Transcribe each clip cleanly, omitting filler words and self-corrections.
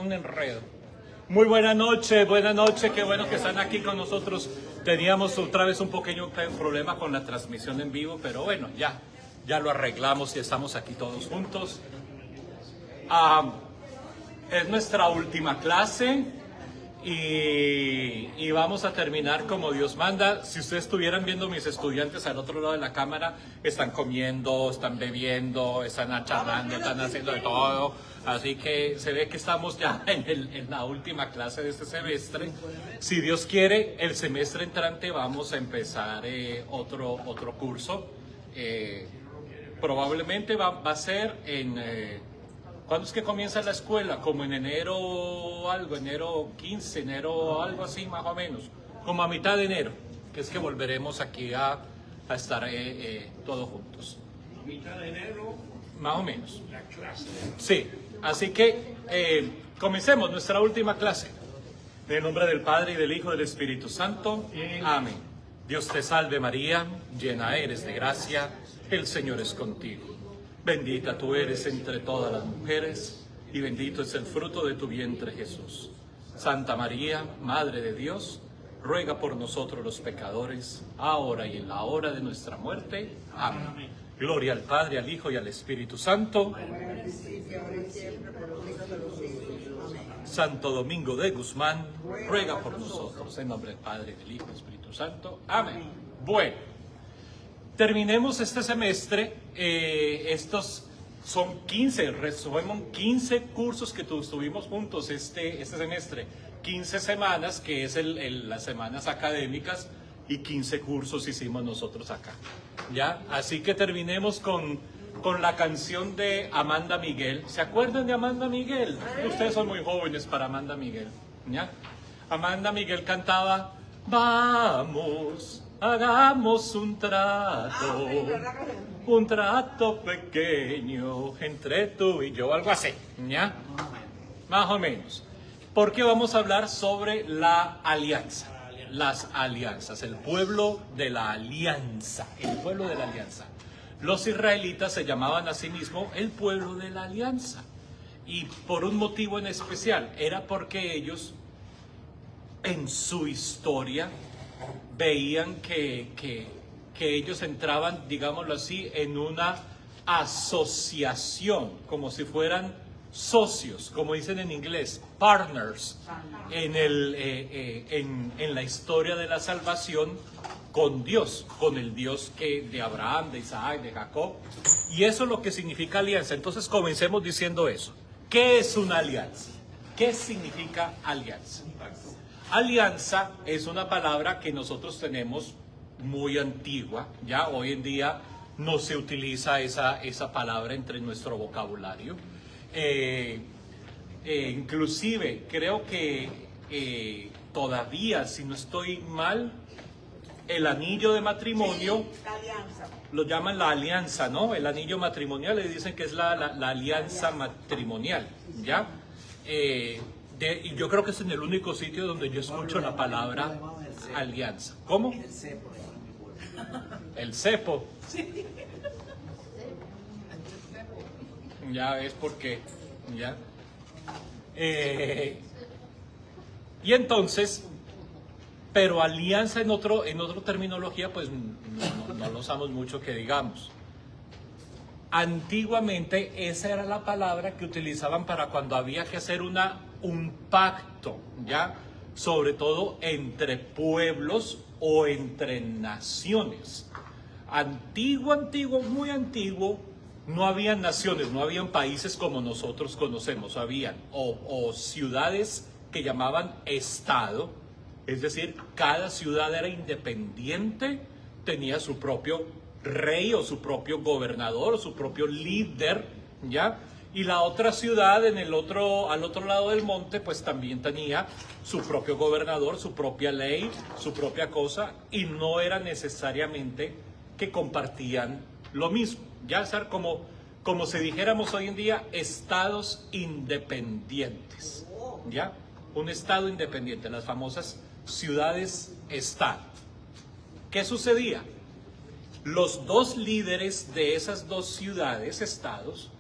un enredo. Muy buena noche, qué bueno que están aquí con nosotros. Teníamos otra vez un pequeño problema con la transmisión en vivo, pero bueno, ya lo arreglamos y estamos aquí todos juntos. Es nuestra última clase y vamos a terminar como Dios manda. Si ustedes estuvieran viendo mis estudiantes al otro lado de la cámara, están comiendo, están bebiendo, están charlando, están haciendo de todo. Así que se ve que estamos ya en la última clase de este semestre. Si Dios quiere, el semestre entrante vamos a empezar otro curso. Probablemente va a ser en... ¿cuándo es que comienza la escuela? Como en enero algo, enero 15, enero algo así más o menos. Como a mitad de enero, que es que volveremos aquí a estar todos juntos. Mitad de enero. Más o menos. La clase. Sí, así que comencemos nuestra última clase. En el nombre del Padre, y del Hijo, y del Espíritu Santo. Amén. Dios te salve María, llena eres de gracia, el Señor es contigo. Bendita tú eres entre todas las mujeres, y bendito es el fruto de tu vientre Jesús. Santa María, Madre de Dios, ruega por nosotros los pecadores, ahora y en la hora de nuestra muerte. Amén. Gloria al Padre, al Hijo y al Espíritu Santo. Santo Domingo de Guzmán, ruega por nosotros. En nombre del Padre, del Hijo y del Espíritu Santo. Amén. Bueno, terminemos este semestre. Estos son 15, resumen 15 cursos que estuvimos juntos este semestre. 15 semanas, que es las semanas académicas, y 15 cursos hicimos nosotros acá. ¿Ya? Así que terminemos con la canción de Amanda Miguel. ¿Se acuerdan de Amanda Miguel? Ustedes son muy jóvenes para Amanda Miguel. ¿Ya? Amanda Miguel cantaba: vamos, hagamos un trato pequeño entre tú y yo, algo así, ¿ya? Más o menos. Porque vamos a hablar sobre la alianza, las alianzas, el pueblo de la alianza, el pueblo de la alianza. Los israelitas se llamaban a sí mismos el pueblo de la alianza, y por un motivo en especial, era porque ellos en su historia veían que ellos entraban, digámoslo así, en una asociación, como si fueran socios, como dicen en inglés, partners, en la historia de la salvación con Dios, con el Dios de Abraham, de Isaac, de Jacob. Y eso es lo que significa alianza. Entonces comencemos diciendo eso. ¿Qué es una alianza? ¿Qué significa alianza? Alianza es una palabra que nosotros tenemos muy antigua. Ya hoy en día no se utiliza esa palabra entre nuestro vocabulario. Inclusive creo que todavía, si no estoy mal, el anillo de matrimonio, sí, la alianza, lo llaman la alianza, ¿no? El anillo matrimonial, le dicen que es la alianza matrimonial, ¿ya? Y yo creo que es en el único sitio donde yo escucho la palabra alianza. ¿Cómo? El cepo. El cepo. Ya ves por qué. ¿Ya? Y entonces, pero alianza en otro terminología, pues no lo usamos mucho que digamos. Antiguamente esa era la palabra que utilizaban para cuando había que hacer un pacto, ¿ya? Sobre todo entre pueblos o entre naciones. Antiguo, muy antiguo, no habían naciones, no habían países como nosotros conocemos, habían o ciudades que llamaban estado, es decir, cada ciudad era independiente, tenía su propio rey o su propio gobernador o su propio líder, ¿ya? Y la otra ciudad al otro lado del monte, pues también tenía su propio gobernador, su propia ley, su propia cosa, y no era necesariamente que compartían lo mismo. Ya ser como si dijéramos hoy en día, estados independientes, ¿ya? Un estado independiente, las famosas ciudades-estado. ¿Qué sucedía? Los dos líderes de esas dos ciudades-estados,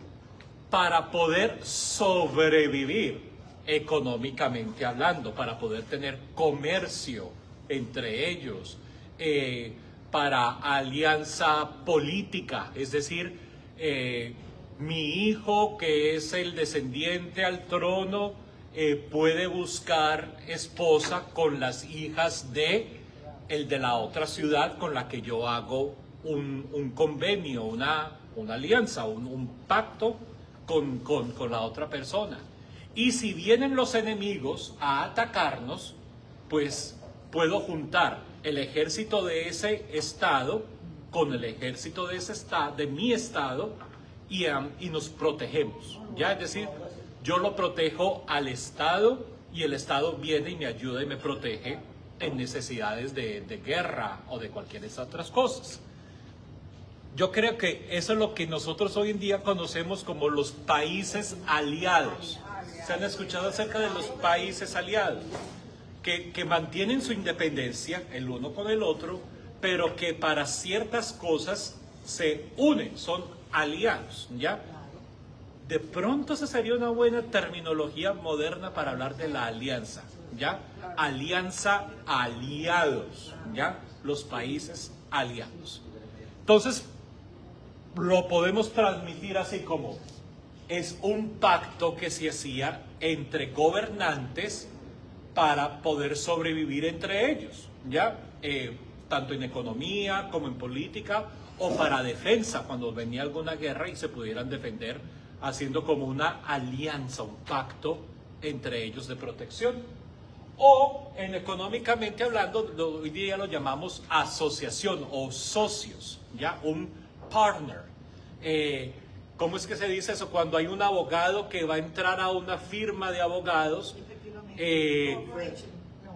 para poder sobrevivir económicamente hablando, para poder tener comercio entre ellos, para alianza política, es decir, mi hijo que es el descendiente al trono puede buscar esposa con las hijas de el de la otra ciudad con la que yo hago un convenio, una alianza, un pacto con la otra persona. Y si vienen los enemigos a atacarnos, pues puedo juntar el ejército de ese estado con el ejército de ese estado, de mi estado, y nos protegemos. Ya, es decir, yo lo protejo al estado y el estado viene y me ayuda y me protege en necesidades de guerra o de cualquier de esas otras cosas. Yo creo que eso es lo que nosotros hoy en día conocemos como los países aliados. ¿Se han escuchado acerca de los países aliados? Que mantienen su independencia el uno con el otro, pero que para ciertas cosas se unen, son aliados, ¿ya? De pronto esa sería una buena terminología moderna para hablar de la alianza, ¿ya? Alianza, aliados, ¿ya? Los países aliados. Entonces, lo podemos transmitir así como es un pacto que se hacía entre gobernantes para poder sobrevivir entre ellos, ¿ya? Tanto en economía como en política, o para defensa cuando venía alguna guerra y se pudieran defender haciendo como una alianza, un pacto entre ellos de protección. O en económicamente hablando, hoy día lo llamamos asociación o socios, ¿ya? Un partner. ¿Cómo es que se dice eso? Cuando hay un abogado que va a entrar a una firma de abogados,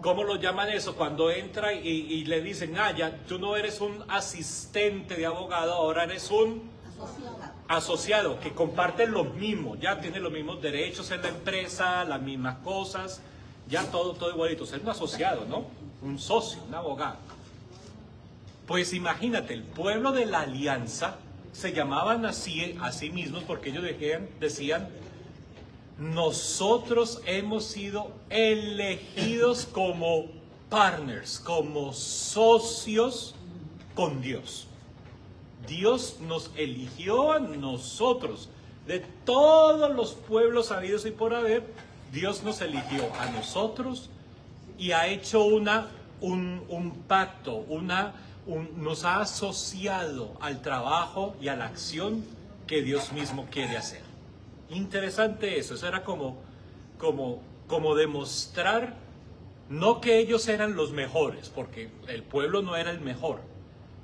¿cómo lo llaman eso? Cuando entra y le dicen, ya, tú no eres un asistente de abogado, ahora eres un asociado, que comparte lo mismo, ya tiene los mismos derechos en la empresa, las mismas cosas, ya todo igualito. Es un asociado, ¿no? Un socio, un abogado. Pues imagínate, el pueblo de la alianza se llamaban así a sí mismos porque ellos decían, nosotros hemos sido elegidos como partners, como socios con Dios. Dios nos eligió a nosotros. De todos los pueblos habidos y por haber, Dios nos eligió a nosotros y ha hecho un pacto, nos ha asociado al trabajo y a la acción que Dios mismo quiere hacer. Interesante eso era como demostrar, no que ellos eran los mejores, porque el pueblo no era el mejor,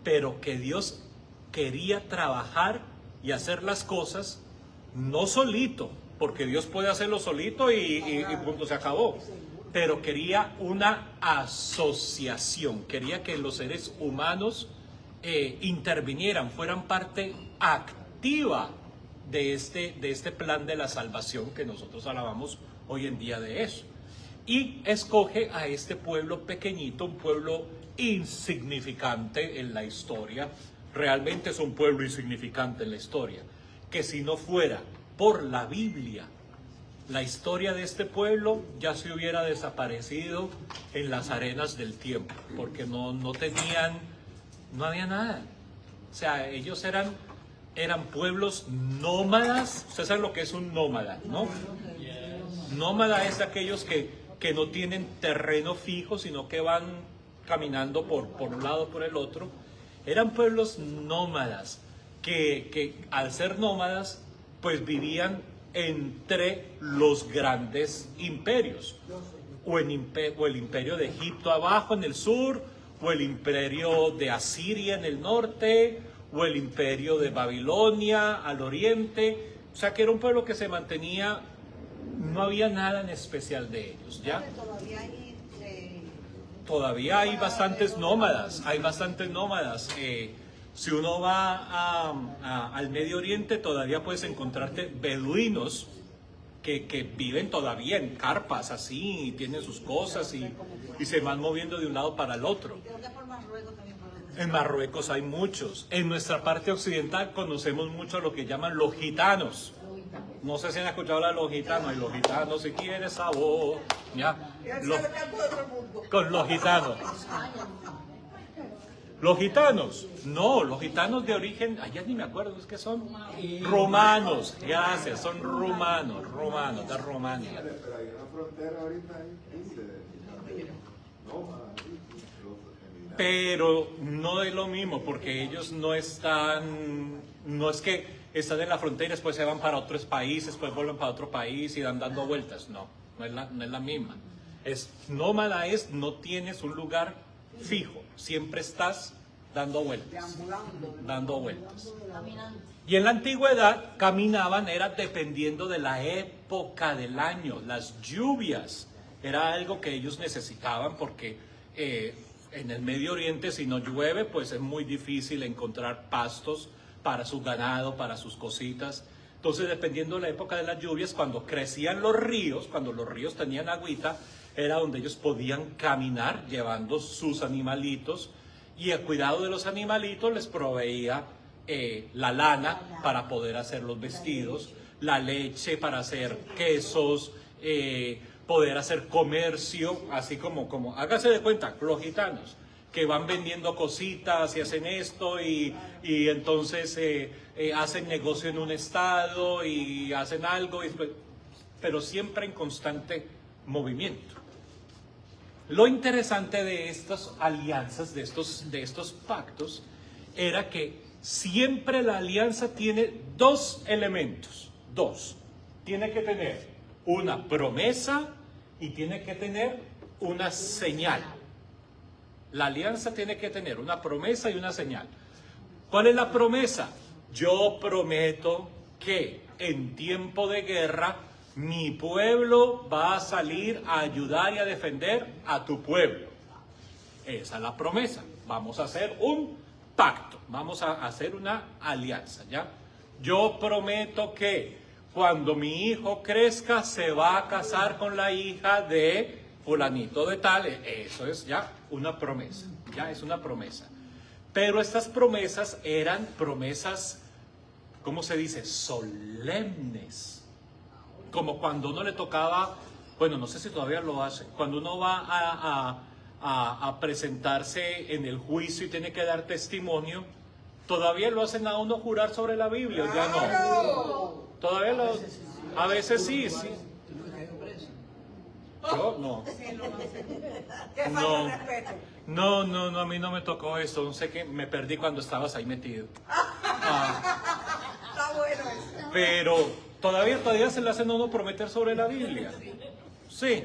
pero que Dios quería trabajar y hacer las cosas no solito, porque Dios puede hacerlo solito y punto, se acabó. Pero quería una asociación, quería que los seres humanos intervinieran, fueran parte activa de este plan de la salvación que nosotros alabamos hoy en día de eso. Y escoge a este pueblo pequeñito, un pueblo insignificante en la historia, realmente es un pueblo insignificante en la historia, que si no fuera por la Biblia, la historia de este pueblo ya se hubiera desaparecido en las arenas del tiempo, porque no había nada. O sea, ellos eran pueblos nómadas. Usted sabe lo que es un nómada, ¿no? Nómada es aquellos que no tienen terreno fijo, sino que van caminando por un lado, por el otro. Eran pueblos nómadas, que al ser nómadas, pues vivían entre los grandes imperios, o el imperio de Egipto abajo en el sur, o el imperio de Asiria en el norte, o el imperio de Babilonia al oriente. O sea que era un pueblo que se mantenía, no había nada en especial de ellos, ¿ya? Todavía hay bastantes nómadas, si uno va al Medio Oriente, todavía puedes encontrarte beduinos que viven todavía en carpas así, y tienen sus cosas y se van moviendo de un lado para el otro. En Marruecos hay muchos. En nuestra parte occidental conocemos mucho lo que llaman los gitanos. No sé si han escuchado la de los gitanos. Y los gitanos si quiere sabor. ¿Ya? Con los gitanos. Los gitanos, no, los gitanos de origen, ya ni me acuerdo, es que son romanos, gracias, son romanos, de Romania. Pero hay una frontera ahorita Pero no es lo mismo, porque ellos no están, no es que están en la frontera, después se van para otros países, después vuelven para otro país y dan dando vueltas, no es la misma. Nómada es, no tienes un lugar fijo, siempre estás dando vueltas, Y en la antigüedad caminaban, era dependiendo de la época del año, las lluvias, era algo que ellos necesitaban porque en el Medio Oriente si no llueve pues es muy difícil encontrar pastos para su ganado, para sus cositas. Entonces dependiendo de la época de las lluvias, cuando crecían los ríos, cuando los ríos tenían agüita, era donde ellos podían caminar llevando sus animalitos y el cuidado de los animalitos les proveía la lana para poder hacer los vestidos, la leche para hacer quesos, poder hacer comercio, así como hágase de cuenta, los gitanos que van vendiendo cositas y hacen esto y entonces hacen negocio en un estado y hacen algo, pero siempre en constante movimiento. Lo interesante de estas alianzas, de estos pactos, era que siempre la alianza tiene dos elementos. Tiene que tener una promesa y tiene que tener una señal. La alianza tiene que tener una promesa y una señal. ¿Cuál es la promesa? Yo prometo que en tiempo de guerra mi pueblo va a salir a ayudar y a defender a tu pueblo. Esa es la promesa. Vamos a hacer un pacto, vamos a hacer una alianza, ¿ya? Yo prometo que cuando mi hijo crezca se va a casar con la hija de fulanito de tal. Eso es ya una promesa, ya es una promesa. Pero estas promesas eran promesas, ¿cómo se dice? Solemnes. Como cuando uno le tocaba, bueno, no sé si todavía lo hace, cuando uno va a presentarse en el juicio y tiene que dar testimonio, todavía lo hacen a uno jurar sobre la Biblia, ya no. Todavía a veces sí. Yo no. No, a mí no me tocó eso, no sé qué, me perdí cuando estabas ahí metido. Está bueno eso. Pero todavía se le hacen a uno prometer sobre la Biblia. Sí.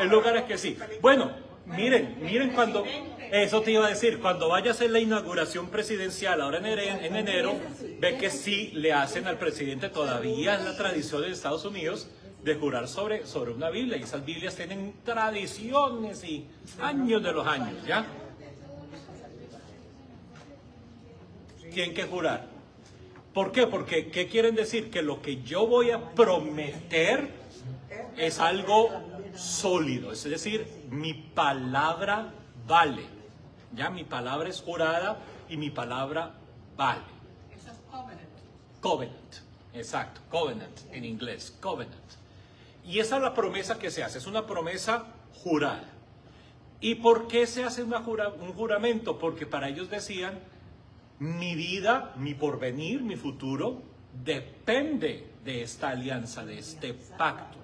En lugares que sí. Bueno, miren cuando, eso te iba a decir, cuando vaya a hacer la inauguración presidencial ahora en enero, ve que sí le hacen al presidente, todavía es la tradición en Estados Unidos de jurar sobre una Biblia, y esas Biblias tienen tradiciones y años de los años, ¿ya? Tienen que jurar. ¿Por qué? Porque, ¿qué quieren decir? Que lo que yo voy a prometer es algo sólido, es decir, mi palabra vale, ya mi palabra es jurada y mi palabra vale. Eso es covenant. Covenant, exacto, covenant en inglés, covenant. Y esa es la promesa que se hace, es una promesa jurada. ¿Y por qué se hace un juramento? Porque para ellos decían, mi vida, mi porvenir, mi futuro, depende de esta alianza, de este pacto.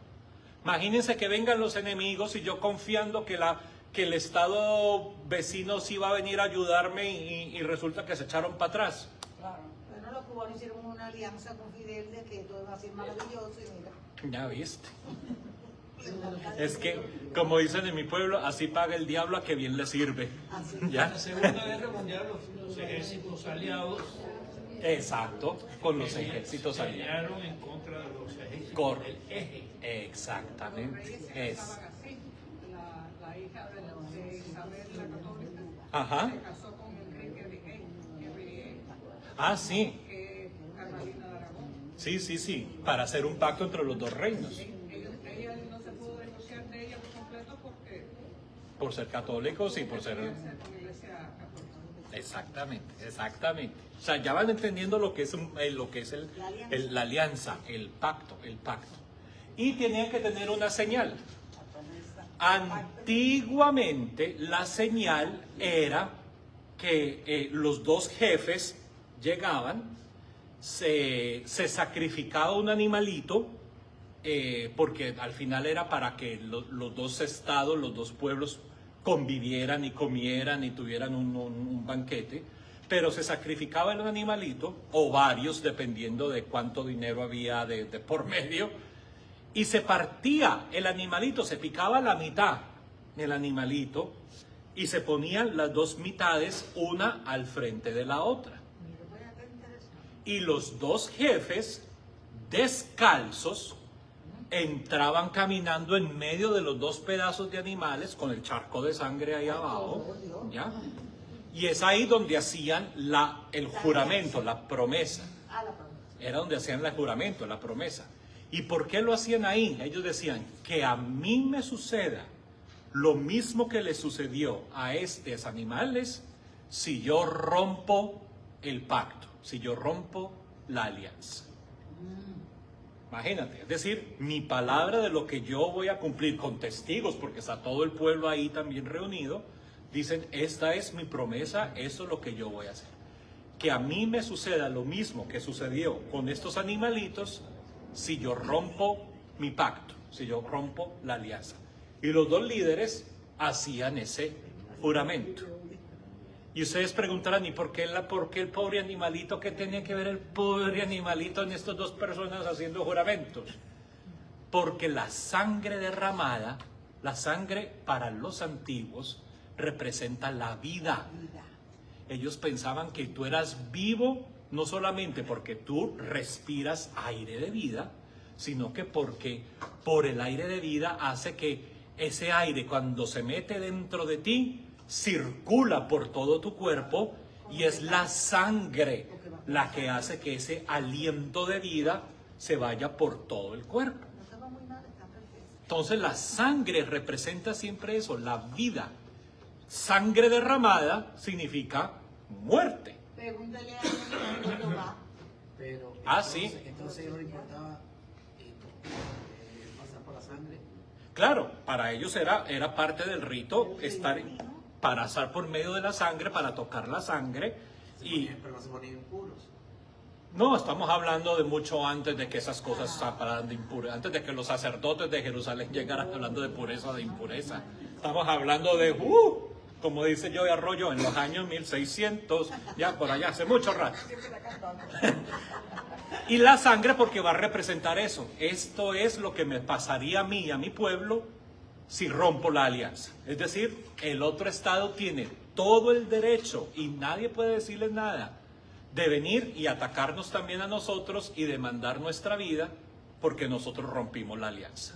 Imagínense que vengan los enemigos y yo confiando que el estado vecino sí va a venir a ayudarme y resulta que se echaron para atrás. Claro. Bueno, los cubanos hicieron una alianza con Fidel de que todo va a ser maravilloso y mira. Ya viste. Es que, como dicen en mi pueblo, así paga el diablo a que bien le sirve. ¿Ya? En la Segunda Guerra Mundial los ejércitos aliados, Exacto, con los ejércitos aliados. aliaron en contra de los ejércitos del eje. Exactamente. La hija de Isabel la Católica Ajá. se casó con Enrique de Sí. Catalina de Aragón. Sí, para hacer un pacto entre los dos reinos. Ella no se pudo divorciar de ella por completo porque Por ser católicos y por ser... con la iglesia católica. Exactamente, exactamente. O sea, ya van entendiendo lo que es, la alianza, el pacto. Y tenían que tener una señal. Antiguamente la señal era que los dos jefes llegaban, se sacrificaba un animalito, porque al final era para que los dos estados, los dos pueblos convivieran y comieran y tuvieran un banquete, pero se sacrificaba el animalito, o varios, dependiendo de cuánto dinero había de por medio, y se partía el animalito, se picaba la mitad del animalito, y se ponían las dos mitades una al frente de la otra. Y los dos jefes, descalzos, entraban caminando en medio de los dos pedazos de animales con el charco de sangre ahí abajo, ¿ya? Y es ahí donde hacían el juramento, la promesa. Era donde hacían el juramento, la promesa. ¿Y por qué lo hacían ahí? Ellos decían, que a mí me suceda lo mismo que le sucedió a estos animales si yo rompo el pacto, si yo rompo la alianza. Imagínate, es decir, mi palabra de lo que yo voy a cumplir con testigos, porque está todo el pueblo ahí también reunido, dicen, esta es mi promesa, eso es lo que yo voy a hacer. Que a mí me suceda lo mismo que sucedió con estos animalitos si yo rompo mi pacto, si yo rompo la alianza. Y los dos líderes hacían ese juramento. Y ustedes preguntarán, ¿y por qué el pobre animalito? ¿Qué tenía que ver el pobre animalito en estas dos personas haciendo juramentos? Porque la sangre derramada, la sangre para los antiguos, representa la vida. Ellos pensaban que tú eras vivo, no solamente porque tú respiras aire de vida, sino que porque por el aire de vida hace que ese aire, cuando se mete dentro de ti, circula por todo tu cuerpo, y es la sangre la que hace que ese aliento de vida se vaya por todo el cuerpo. Entonces la sangre representa siempre eso, la vida. Sangre derramada significa muerte. Pregúntale a cuando va. Pero Sí. entonces no le importaba pasar por la sangre. Claro, para ellos era parte del rito pasar por medio de la sangre, para tocar la sangre. Pero no se ponían impuros. No, estamos hablando de mucho antes de que esas cosas se pararan de impureza, antes de que los sacerdotes de Jerusalén llegaran hablando de pureza o de impureza. Estamos hablando de, como dice Joey Arroyo, en los años 1600, ya por allá, hace mucho rato. Y la sangre, porque va a representar eso. Esto es lo que me pasaría a mí y a mi pueblo si rompo la alianza. Es decir, el otro estado tiene todo el derecho, y nadie puede decirles nada, de venir y atacarnos también a nosotros y demandar nuestra vida porque nosotros rompimos la alianza.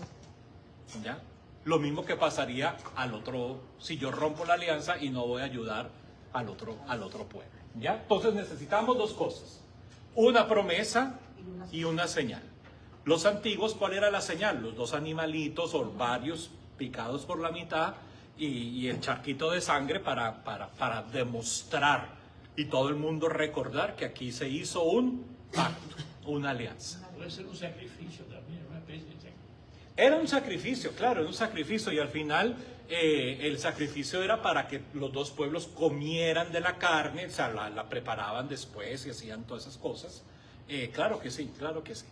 ¿Ya? Lo mismo que pasaría al otro, si yo rompo la alianza y no voy a ayudar al otro pueblo. ¿Ya? Entonces necesitamos dos cosas: una promesa y una señal. Los antiguos, ¿cuál era la señal? Los dos animalitos o varios picados por la mitad y el charquito de sangre para demostrar y todo el mundo recordar que aquí se hizo un pacto, una alianza. Puede ser un sacrificio también, una especie de sacrificio. Era un sacrificio, claro, era un sacrificio, y al final el sacrificio era para que los dos pueblos comieran de la carne, o sea, la preparaban después y hacían todas esas cosas. Claro que sí, claro que sí.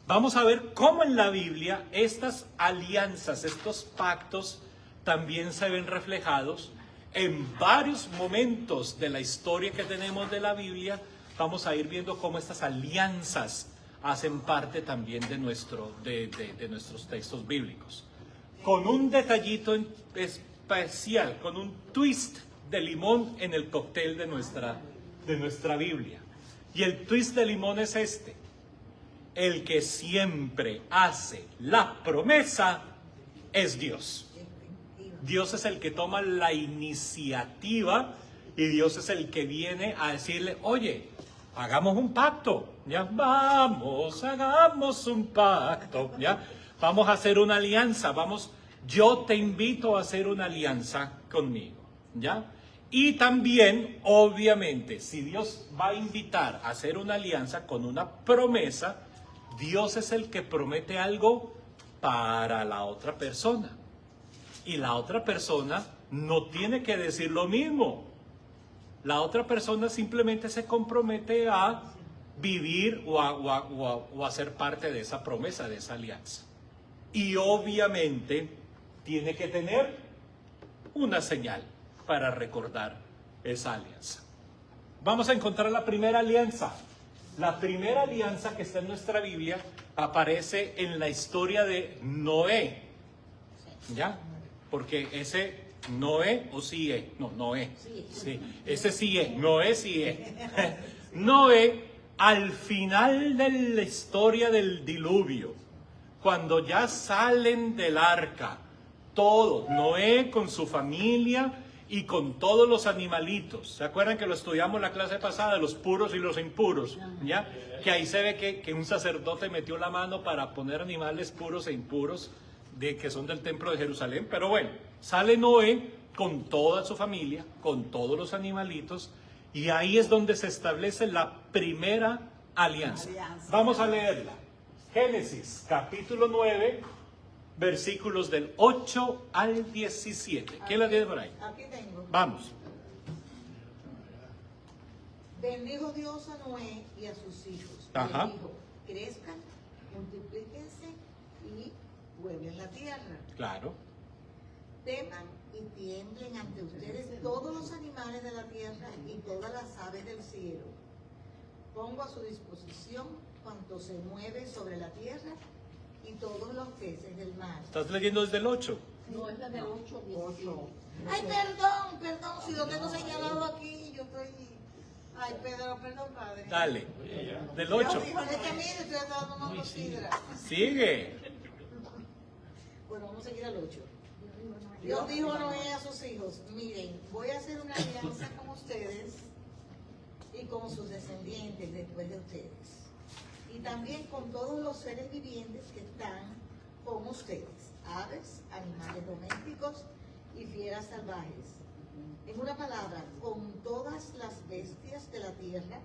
Vamos a ver cómo en la Biblia estas alianzas, estos pactos, también se ven reflejados en varios momentos de la historia que tenemos de la Biblia. Vamos a ir viendo cómo estas alianzas hacen parte también de nuestros textos bíblicos. Con un detallito especial, con un twist de limón en el cóctel de nuestra Biblia. Y el twist de limón es este: el que siempre hace la promesa es Dios. Dios es el que toma la iniciativa, y Dios es el que viene a decirle, oye, hagamos un pacto, ya, hagamos un pacto, ya, vamos a hacer una alianza, yo te invito a hacer una alianza conmigo, ya. Y también, obviamente, si Dios va a invitar a hacer una alianza con una promesa, Dios es el que promete algo para la otra persona. Y la otra persona no tiene que decir lo mismo. La otra persona simplemente se compromete a vivir o a ser parte de esa promesa, de esa alianza. Y obviamente tiene que tener una señal para recordar esa alianza. Vamos a encontrar la primera alianza. La primera alianza que está en nuestra Biblia aparece en la historia de Noé. ¿Ya? Porque ese Noé o Sié, no, Noé. Sí, ese Sié, Noé Sié. Noé, al final de la historia del diluvio, cuando ya salen del arca, todos, Noé con su familia y con todos los animalitos. ¿Se acuerdan que lo estudiamos la clase pasada, los puros y los impuros? ¿Ya? Que ahí se ve que un sacerdote metió la mano para poner animales puros e impuros que son del templo de Jerusalén. Pero bueno, sale Noé con toda su familia, con todos los animalitos, y ahí es donde se establece la primera alianza. Vamos a leerla. Génesis, capítulo 9, versículos del 8 al 17. ¿Quién la tiene por ahí? Aquí tengo. Vamos. Bendijo Dios a Noé y a sus hijos. Ajá. Le dijo, crezcan, multiplíquense y pueblen la tierra. Claro. Teman y tiemblen ante ustedes todos los animales de la tierra y todas las aves del cielo. Pongo a su disposición cuanto se mueve sobre la tierra y todos los peces del mar. ¿Estás leyendo desde el 8? No, es la del 8, 17. Ay, perdón, si lo tengo señalado aquí, yo estoy... Ay, perdón, padre. Dale, del 8. Es que mire, estoy dando una considera. Sigue. Bueno, vamos a seguir al 8. Dios dijo a Noé a sus hijos, miren, voy a hacer una alianza con ustedes y con sus descendientes después de ustedes. Y también con todos los seres vivientes que están con ustedes, aves, animales domésticos y fieras salvajes. En una palabra, con todas las bestias de la tierra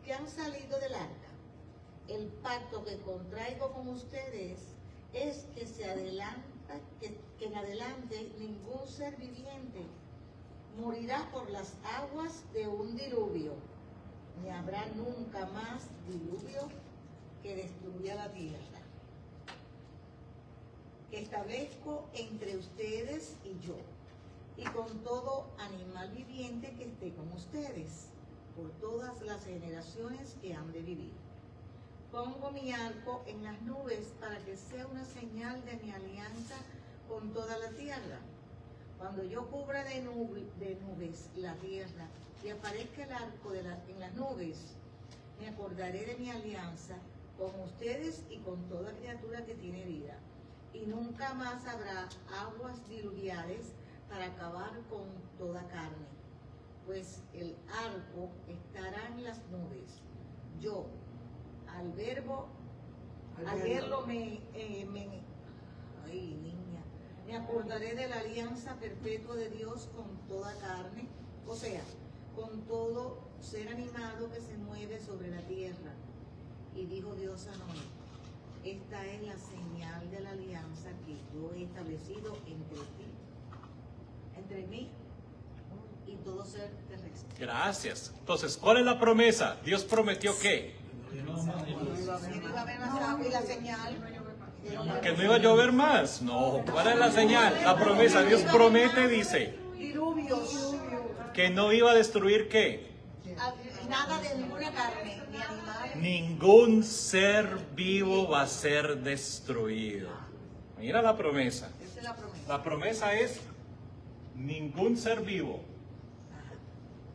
que han salido del arca. El pacto que contraigo con ustedes es que que en adelante ningún ser viviente morirá por las aguas de un diluvio, ni habrá nunca más diluvio que destruya la tierra. Que establezco entre ustedes y yo, y con todo animal viviente que esté con ustedes, por todas las generaciones que han de vivir. Pongo mi arco en las nubes para que sea una señal de mi alianza con toda la tierra. Cuando yo cubra de nubes la tierra y aparezca el arco en las nubes, me acordaré de mi alianza con ustedes y con toda criatura que tiene vida. Y nunca más habrá aguas diluviales para acabar con toda carne, pues el arco estará en las nubes. Yo, al verlo me acordaré de la alianza perpetua de Dios con toda carne, o sea, con todo ser animado que se mueve sobre la tierra. Y dijo Dios a Noé, esta es la señal de la alianza que yo he establecido entre mí y todo ser terrestre. Gracias. Entonces, ¿cuál es la promesa? Dios prometió ¿qué? Y la señal. Que no iba a llover más. No, ¿cuál es la señal? La promesa. Dios promete, dice, Diluvios. que no iba a destruir ¿qué? Nada de ninguna carne, ni animal. Ningún ser vivo va a ser destruido. Mira la promesa. Esa es la promesa. La promesa es ningún ser vivo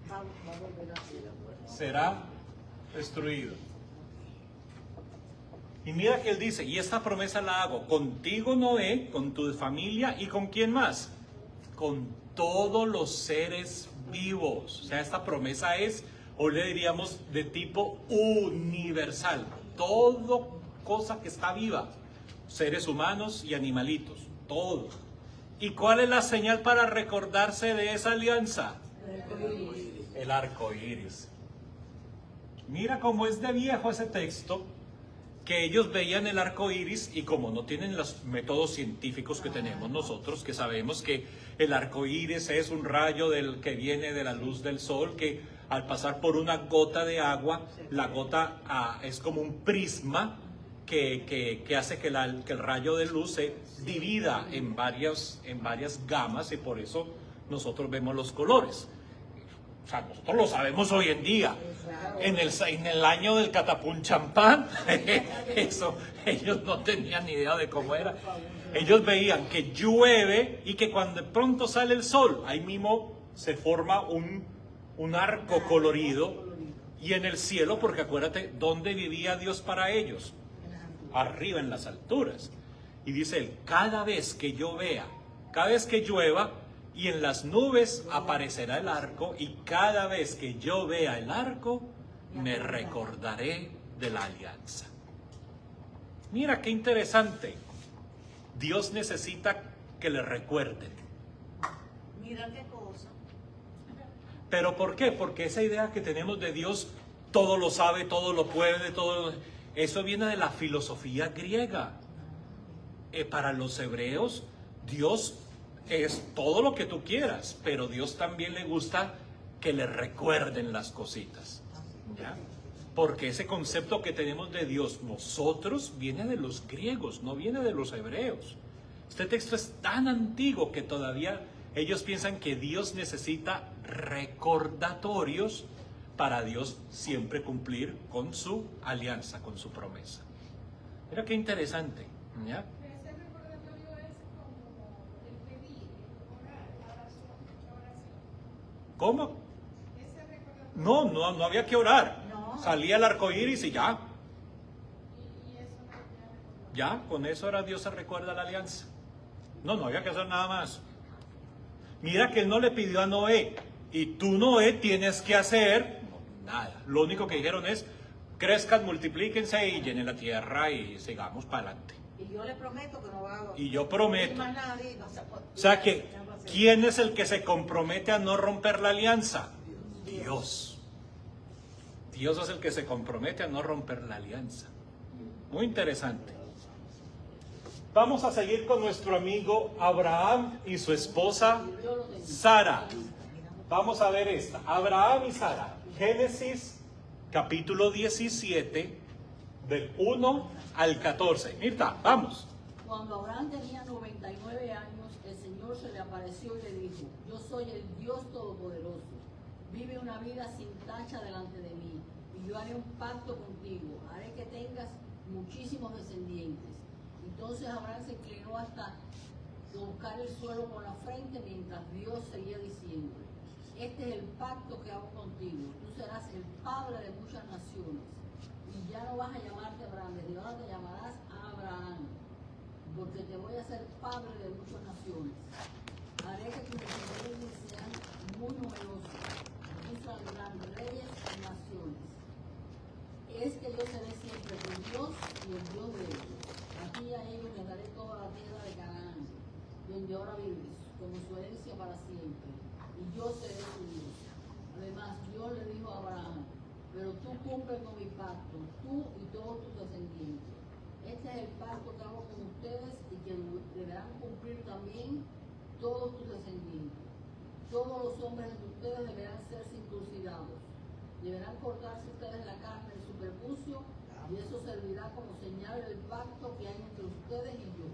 Va a volver a ser. será destruido. Y mira que él dice, y esta promesa la hago contigo, Noé, con tu familia y con quién más, con todos los seres vivos. O sea, esta promesa es, o le diríamos, de tipo universal. Todo cosa que está viva, seres humanos y animalitos, todo. ¿Y cuál es la señal para recordarse de esa alianza? El arco iris. Mira cómo es de viejo ese texto, que ellos veían el arco iris y como no tienen los métodos científicos que tenemos nosotros, que sabemos que el arco iris es un rayo que viene de la luz del sol, que al pasar por una gota de agua, la gota es como un prisma que hace que el rayo de luz se divida en varias gamas y por eso nosotros vemos los colores. O sea, nosotros lo sabemos hoy en día. En el año del catapum champán, eso, ellos no tenían ni idea de cómo era. Ellos veían que llueve y que cuando de pronto sale el sol, ahí mismo se forma un arco colorido. Y en el cielo, porque acuérdate, ¿dónde vivía Dios para ellos? Arriba en las alturas. Y dice él, cada vez que yo vea, cada vez que llueva, y en las nubes aparecerá el arco, y cada vez que yo vea el arco, me recordaré de la alianza. Mira qué interesante. Dios necesita que le recuerden. Mira qué cosa. ¿Pero por qué? Porque esa idea que tenemos de Dios, todo lo sabe, todo lo puede, eso viene de la filosofía griega. Para los hebreos, Dios es todo lo que tú quieras, pero Dios también le gusta que le recuerden las cositas, ¿ya? Porque ese concepto que tenemos de Dios nosotros viene de los griegos, no viene de los hebreos. Este texto es tan antiguo que todavía ellos piensan que Dios necesita recordatorios para Dios siempre cumplir con su alianza, con su promesa. Mira qué interesante, ¿ya? ¿Cómo? No había que orar. Salía el arco iris y ya. Ya, con eso ahora Dios se recuerda la alianza. No había que hacer nada más. Mira que él no le pidió a Noé, y tú, Noé, tienes que hacer nada. Lo único que dijeron es, crezcan, multiplíquense y llenen la tierra y sigamos para adelante. Y yo le prometo que no va a... Y yo prometo. Más nadie, O sea que, ¿quién es el que se compromete a no romper la alianza? Dios. Dios es el que se compromete a no romper la alianza. Muy interesante. Vamos a seguir con nuestro amigo Abraham y su esposa Sara. Vamos a ver esta. Abraham y Sara. Génesis capítulo 17, del 1 al 14. Mirta, vamos. Cuando Abraham tenía 99 años, el Señor se le apareció y le dijo: yo soy el Dios Todopoderoso. Vive una vida sin tacha delante de mí, y yo haré un pacto contigo. Haré que tengas muchísimos descendientes. Entonces Abraham se inclinó hasta buscar el suelo con la frente, mientras Dios seguía diciendo: este es el pacto que hago contigo. Tú serás el padre de muchas naciones. Y ya no vas a llamarte Abraham, desde ahora te llamarás Abraham, porque te voy a hacer padre de muchas naciones. Haré que tus descendientes sean muy numerosos, y saldrán reyes y naciones. Es que yo seré siempre tu Dios y el Dios de ellos. Aquí a ellos les daré toda la tierra de Canaán, donde ahora vives, como su herencia para siempre, y yo seré tu Dios. Además, Dios le dijo a Abraham: pero tú cumples con mi pacto, tú y todos tus descendientes. Este es el pacto que hago con ustedes y que deberán cumplir también todos tus descendientes. Todos los hombres de ustedes deberán ser circuncidados. Deberán cortarse ustedes la carne de su prepucio, y eso servirá como señal del pacto que hay entre ustedes y yo.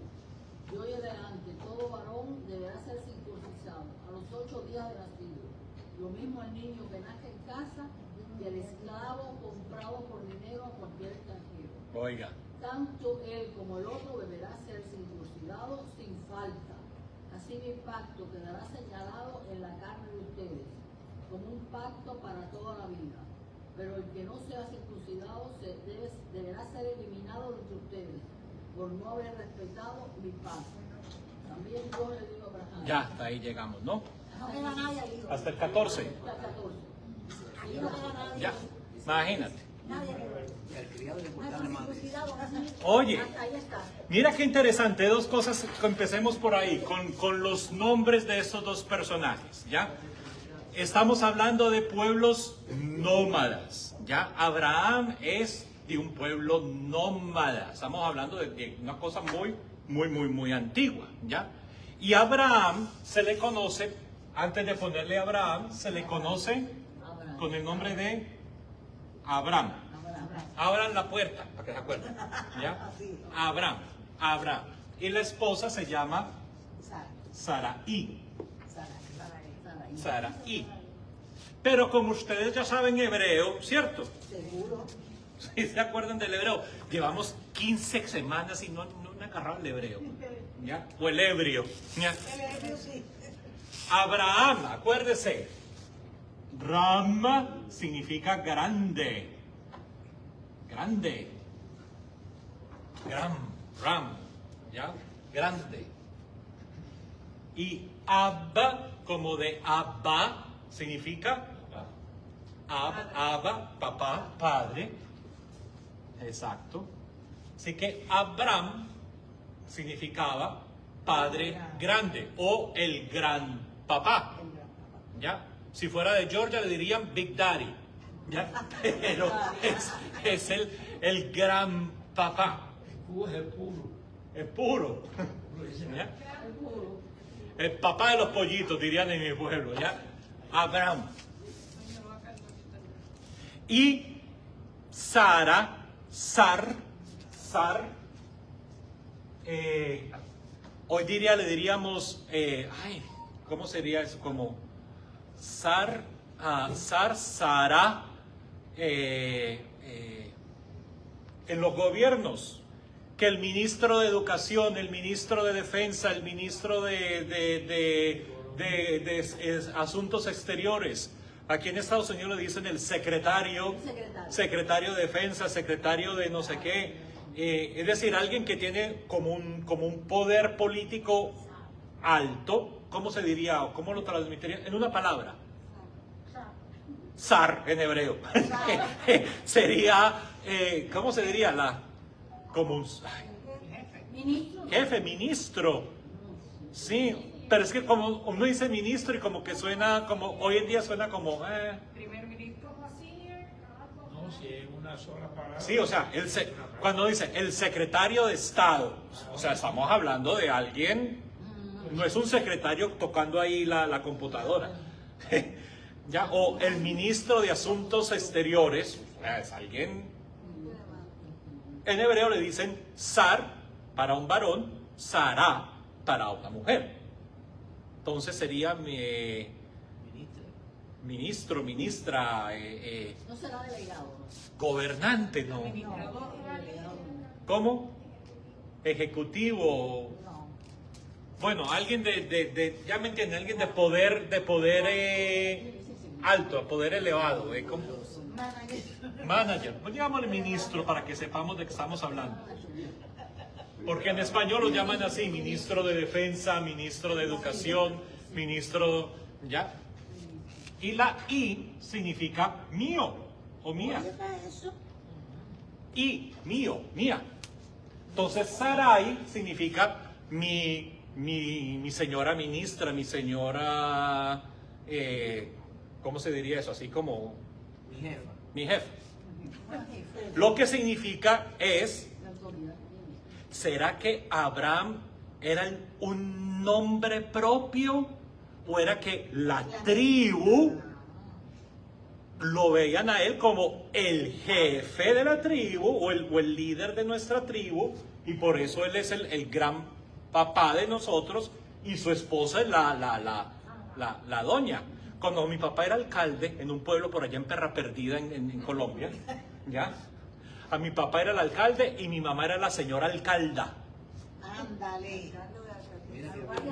De hoy en adelante, todo varón deberá ser circuncidado a los 8 días de nacido. Lo mismo el niño que nace en casa y el esclavo comprado por dinero a cualquier extranjero. Oiga. Tanto él como el otro deberá ser circuncidado sin falta. Así mi pacto quedará señalado en la carne de ustedes, como un pacto para toda la vida. Pero el que no sea circuncidado deberá ser eliminado de entre ustedes, por no haber respetado mi pacto. También Dios le dijo a Abraham. Ya, hasta ahí llegamos, ¿no? No queda nadie ahí. Hasta el 14. Hasta el 14. Ahí no queda nadie. Ya, imagínate. Nadie. Y al criado le cortan la madre. Oye, Hasta ahí está. mira qué interesante, dos cosas, empecemos por ahí, con los nombres de estos dos personajes, ¿ya? estamos hablando de pueblos nómadas, ¿ya? Abraham es de un pueblo nómada. Estamos hablando de una cosa muy antigua, ¿ya? Y Abraham se le conoce, antes de ponerle Abraham, se le conoce con el nombre de Abraham. Abran la puerta, para que se acuerden, ¿ya? Abraham. Y la esposa se llama Sarai. Sarai. Pero como ustedes ya saben hebreo, ¿cierto? Seguro. ¿Sí se acuerdan del hebreo? Llevamos 15 semanas y no he agarrado el hebreo, ¿ya? O el ebrio, ¿ya? El hebreo sí. Abraham, acuérdese. Ram significa grande. Grande. Ram, ¿ya? Grande. Y Abba, como de Abba, significa Abba, papá, padre. Exacto. Así que Abraham significaba padre grande o el gran papá. ¿Ya? Si fuera de Georgia le dirían Big Daddy. ¿Ya? Pero es el gran papá. Cuba es el puro. Es puro. Lo dicen. ¿Ya? El papá de los pollitos, dirían en mi pueblo, ¿ya? Abraham. Y Sar, hoy le diríamos, ¿cómo sería eso? Como Sara, en los gobiernos, que el ministro de Educación, el ministro de Defensa, el ministro de Asuntos Exteriores, aquí en Estados Unidos le dicen el secretario de Defensa, secretario de no sé qué, es decir, alguien que tiene como un poder político alto. ¿Cómo se diría o cómo lo transmitiría? En una palabra. Zar en hebreo. Sería, ¿cómo se diría? Como un jefe, ministro. Sí, pero es que como uno dice ministro y como que suena, como hoy en día suena como... Primer ministro así, No, si es una sola palabra. Sí, o sea, cuando dice el secretario de Estado, o sea, estamos hablando de alguien, no es un secretario tocando ahí la computadora. ¿Ya? O el ministro de Asuntos Exteriores, o sea, es alguien... En hebreo le dicen Sar para un varón, Sará para una mujer. Entonces sería ministro, ministra, No será delegado, ¿no? gobernante, ¿no? ¿Cómo? Ejecutivo. No. Bueno, alguien ya me entienden, alguien de poder alto, poder elevado, ¿cómo? Manager, pues digámosle ministro para que sepamos de qué estamos hablando. Porque en español lo llaman así, ministro de Defensa, ministro de Educación, ministro, ¿ya? Y la I significa mío o mía. Y, mío, mía. Entonces Sarai significa mi señora ministra, mi señora, ¿cómo se diría eso? Así como... Mi jefa. Mi jefe. Lo que significa es, ¿será que Abraham era un nombre propio o era que la tribu lo veían a él como el jefe de la tribu o el líder de nuestra tribu y por eso él es el gran papá de nosotros y su esposa es la doña? Cuando mi papá era alcalde en un pueblo por allá en Perra Perdida en Colombia, ¿ya? A mi papá era el alcalde y mi mamá era la señora alcalda. Ándale.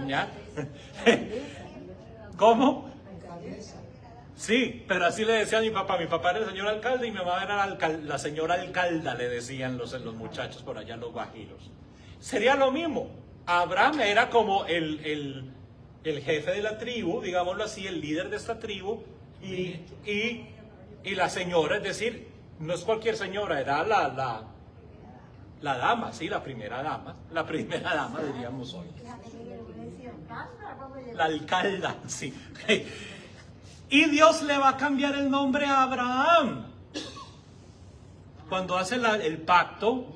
¿Ya? ¿Cómo? Sí, pero así le decía a mi papá. Mi papá era el señor alcalde y mi mamá era la señora alcalda, le decían los muchachos por allá, los guajiros. Sería lo mismo. Abraham era como el jefe de la tribu, digámoslo así, el líder de esta tribu, y la señora, es decir, no es cualquier señora, era la dama, sí, la primera dama diríamos hoy. La alcalda, sí. Y Dios le va a cambiar el nombre a Abraham. Cuando hace el pacto,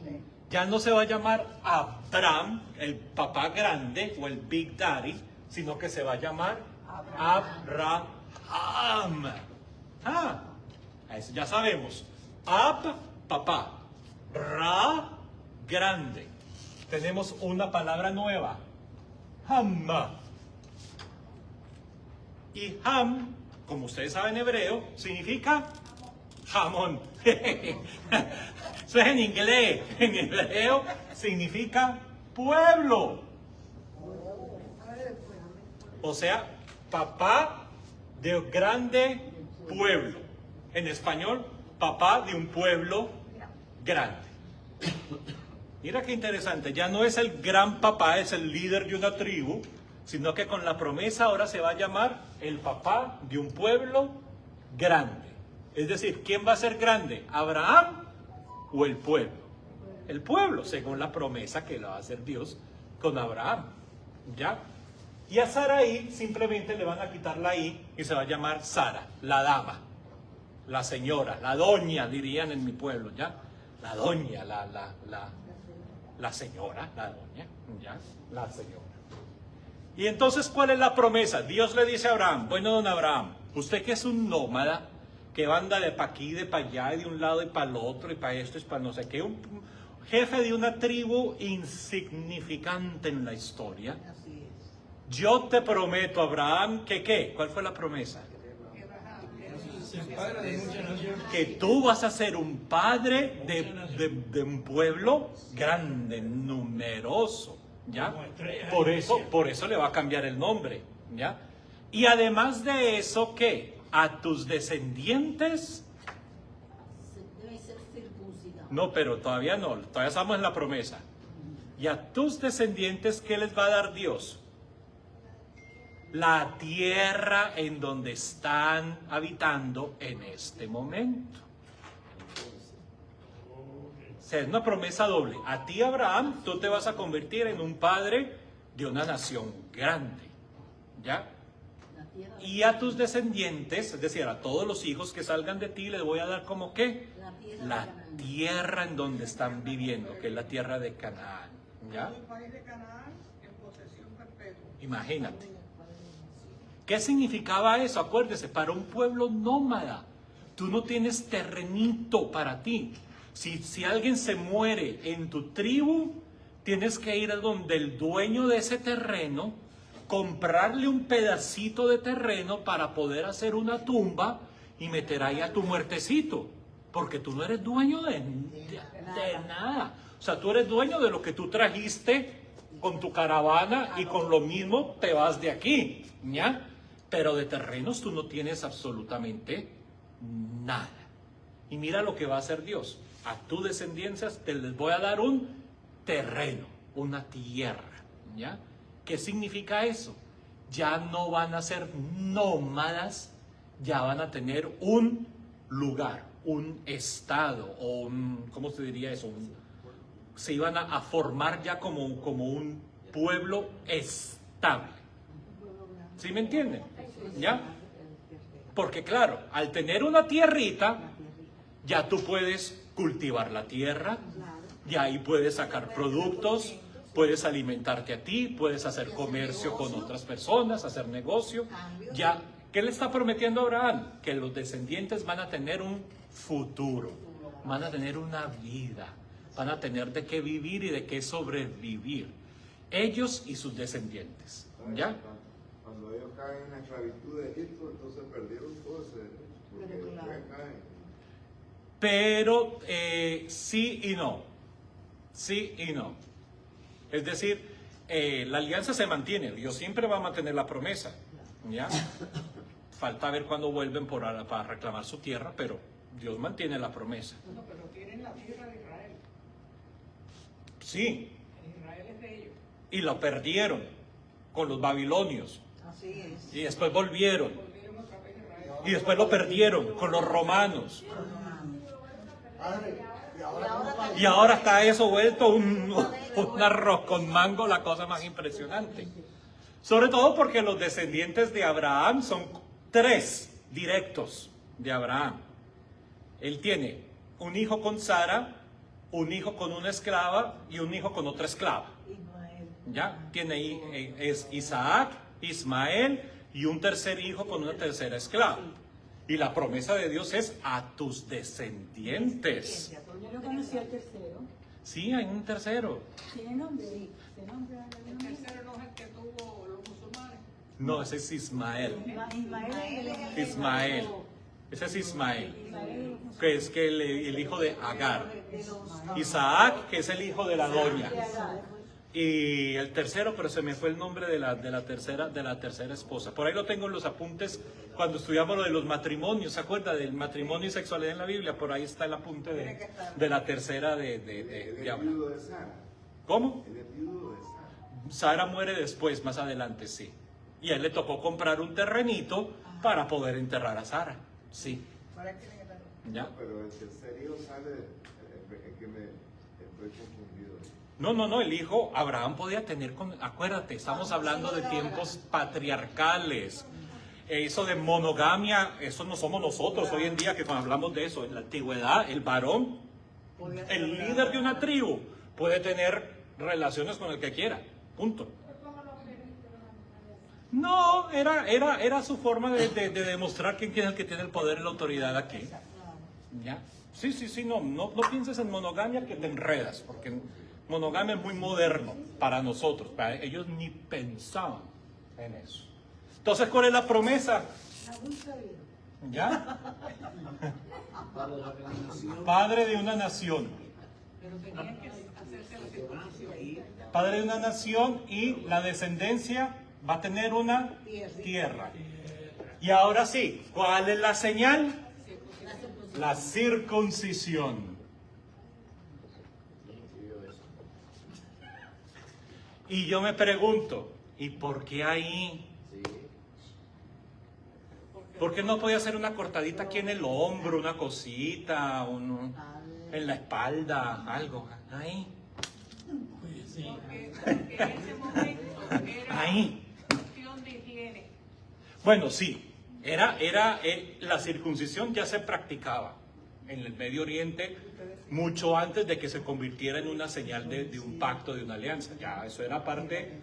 ya no se va a llamar Abraham, el papá grande o el Big Daddy, sino que se va a llamar Abraham. Eso ya sabemos. Papá. Ra, grande. Tenemos una palabra nueva. Ham. Y ham, como ustedes saben hebreo, significa jamón. Eso es en inglés. En hebreo significa pueblo. O sea, papá de grande pueblo. En español, papá de un pueblo grande. Mira qué interesante. Ya no es el gran papá, es el líder de una tribu, sino que con la promesa ahora se va a llamar el papá de un pueblo grande. Es decir, ¿quién va a ser grande? ¿Abraham o el pueblo? El pueblo, según la promesa que le va a hacer Dios con Abraham. ¿Ya? Y a Sarai simplemente le van a quitar la I y se va a llamar Sara, la dama, la señora, la doña, dirían en mi pueblo, ¿ya? La doña, la señora, la doña, ¿ya? La señora. Y entonces, ¿cuál es la promesa? Dios le dice a Abraham, bueno, don Abraham, usted que es un nómada, que anda de pa' aquí, de pa' allá, y de un lado y para el otro, y para esto y para no sé qué, un jefe de una tribu insignificante en la historia. Yo te prometo, Abraham, que ¿qué? ¿Cuál fue la promesa? Ser padre de muchas naciones. Que tú vas a ser un padre de un pueblo grande, numeroso, ¿ya? Por eso le va a cambiar el nombre, ¿ya? Y además de eso, ¿qué? A tus descendientes. Deben ser circuncidados. No, pero todavía no, todavía estamos en la promesa. Y a tus descendientes, ¿qué les va a dar Dios? La tierra en donde están habitando en este momento. O sea, es una promesa doble. A ti, Abraham, tú te vas a convertir en un padre de una nación grande. ¿Ya? Y a tus descendientes, es decir, a todos los hijos que salgan de ti, les voy a dar como qué? La tierra en donde están viviendo, que es la tierra de Canaán. ¿Ya? El país de Canaán en posesión perpetua. Imagínate. ¿Qué significaba eso? Acuérdese, para un pueblo nómada, tú no tienes terrenito para ti. Si alguien se muere en tu tribu, tienes que ir a donde el dueño de ese terreno, comprarle un pedacito de terreno para poder hacer una tumba y meter ahí a tu muertecito. Porque tú no eres dueño de nada. O sea, tú eres dueño de lo que tú trajiste con tu caravana y con lo mismo te vas de aquí, ¿ya? Pero de terrenos tú no tienes absolutamente nada. Y mira lo que va a hacer Dios. A tu descendencia te les voy a dar un terreno, una tierra, ¿ya? ¿Qué significa eso? Ya no van a ser nómadas, ya van a tener un lugar, un estado, o un, ¿cómo se diría eso? Se iban a formar ya como un pueblo estable. ¿Sí me entienden? ¿Ya? Porque claro, al tener una tierrita, ya tú puedes cultivar la tierra, ya ahí puedes sacar productos, puedes alimentarte a ti, puedes hacer comercio con otras personas, hacer negocio. Ya, ¿qué le está prometiendo Abraham? Que los descendientes van a tener un futuro, van a tener una vida, van a tener de qué vivir y de qué sobrevivir. Ellos y sus descendientes. ¿Ya? Cuando ellos caen en la esclavitud de Egipto, entonces perdieron todo ese derecho. Porque después caen. Pero sí y no. Sí y no. Es decir, la alianza se mantiene. Dios siempre va a mantener la promesa. ¿Ya? Falta ver cuándo vuelven para reclamar su tierra, pero Dios mantiene la promesa. No, pero tienen la tierra de Israel. Sí. Israel es de ellos. Y lo perdieron con los babilonios. Así es. Y después volvieron. Volvieron otra vez a Israel. Y después lo perdieron con los romanos. Padre, Y ahora está eso vuelto un arroz con mango, la cosa más impresionante. Sobre todo porque los descendientes de Abraham son 3. directos de Abraham. Él tiene un hijo con Sara, un hijo con una esclava y un hijo con otra esclava. ¿Ya? Tiene ahí, es Isaac, Ismael y un tercer hijo con una tercera esclava. Y la promesa de Dios es a tus descendientes. Yo no conocía el tercero. Sí, hay un tercero. ¿Tiene nombre? ¿Tiene nombre? El tercero no es el que tuvo los musulmanes. No, ese es Ismael. Ismael. Ismael. Ese es Ismael, que es que el hijo de Agar. Isaac, que es el hijo de la doña. Y el tercero, pero se me fue el nombre de la tercera esposa. Por ahí lo tengo en los apuntes cuando estudiamos lo de los matrimonios. ¿Se acuerda del matrimonio y sexualidad en la Biblia? Por ahí está el apunte de la tercera de El Abraham. viudo de Sara. ¿Cómo? El viudo de Sara. Sara muere después, más adelante, sí. Y a él le tocó comprar un terrenito para poder enterrar a Sara. Sí. ¿Ya? Pero el tercer hijo sale, es que me estoy confundido. No, el hijo, Abraham podía tener, acuérdate, estamos hablando de tiempos patriarcales. Eso de monogamia, eso no somos nosotros hoy en día que cuando hablamos de eso. En la antigüedad, el varón, el líder de una tribu, puede tener relaciones con el que quiera, punto. No, era su forma de demostrar quién es el que tiene el poder y la autoridad aquí. ¿Ya? Sí, no pienses en monogamia que te enredas, porque monogamia es muy moderno para nosotros, para ellos ni pensaban en eso. Entonces, ¿cuál es la promesa? ¿Ya? Padre de una nación. Pero tenían que hacerse la circuncisión. Padre de una nación y la descendencia va a tener una tierra. Y ahora sí, ¿cuál es la señal? La circuncisión. Y yo me pregunto, ¿y por qué ahí? ¿Por qué no podía hacer una cortadita aquí en el hombro, una cosita, en la espalda, algo? Ahí. Porque en ese momento era Ahí. cuestión de higiene. Bueno, sí, la circuncisión ya se practicaba en el Medio Oriente mucho antes de que se convirtiera en una señal de un pacto, de una alianza. Ya eso era parte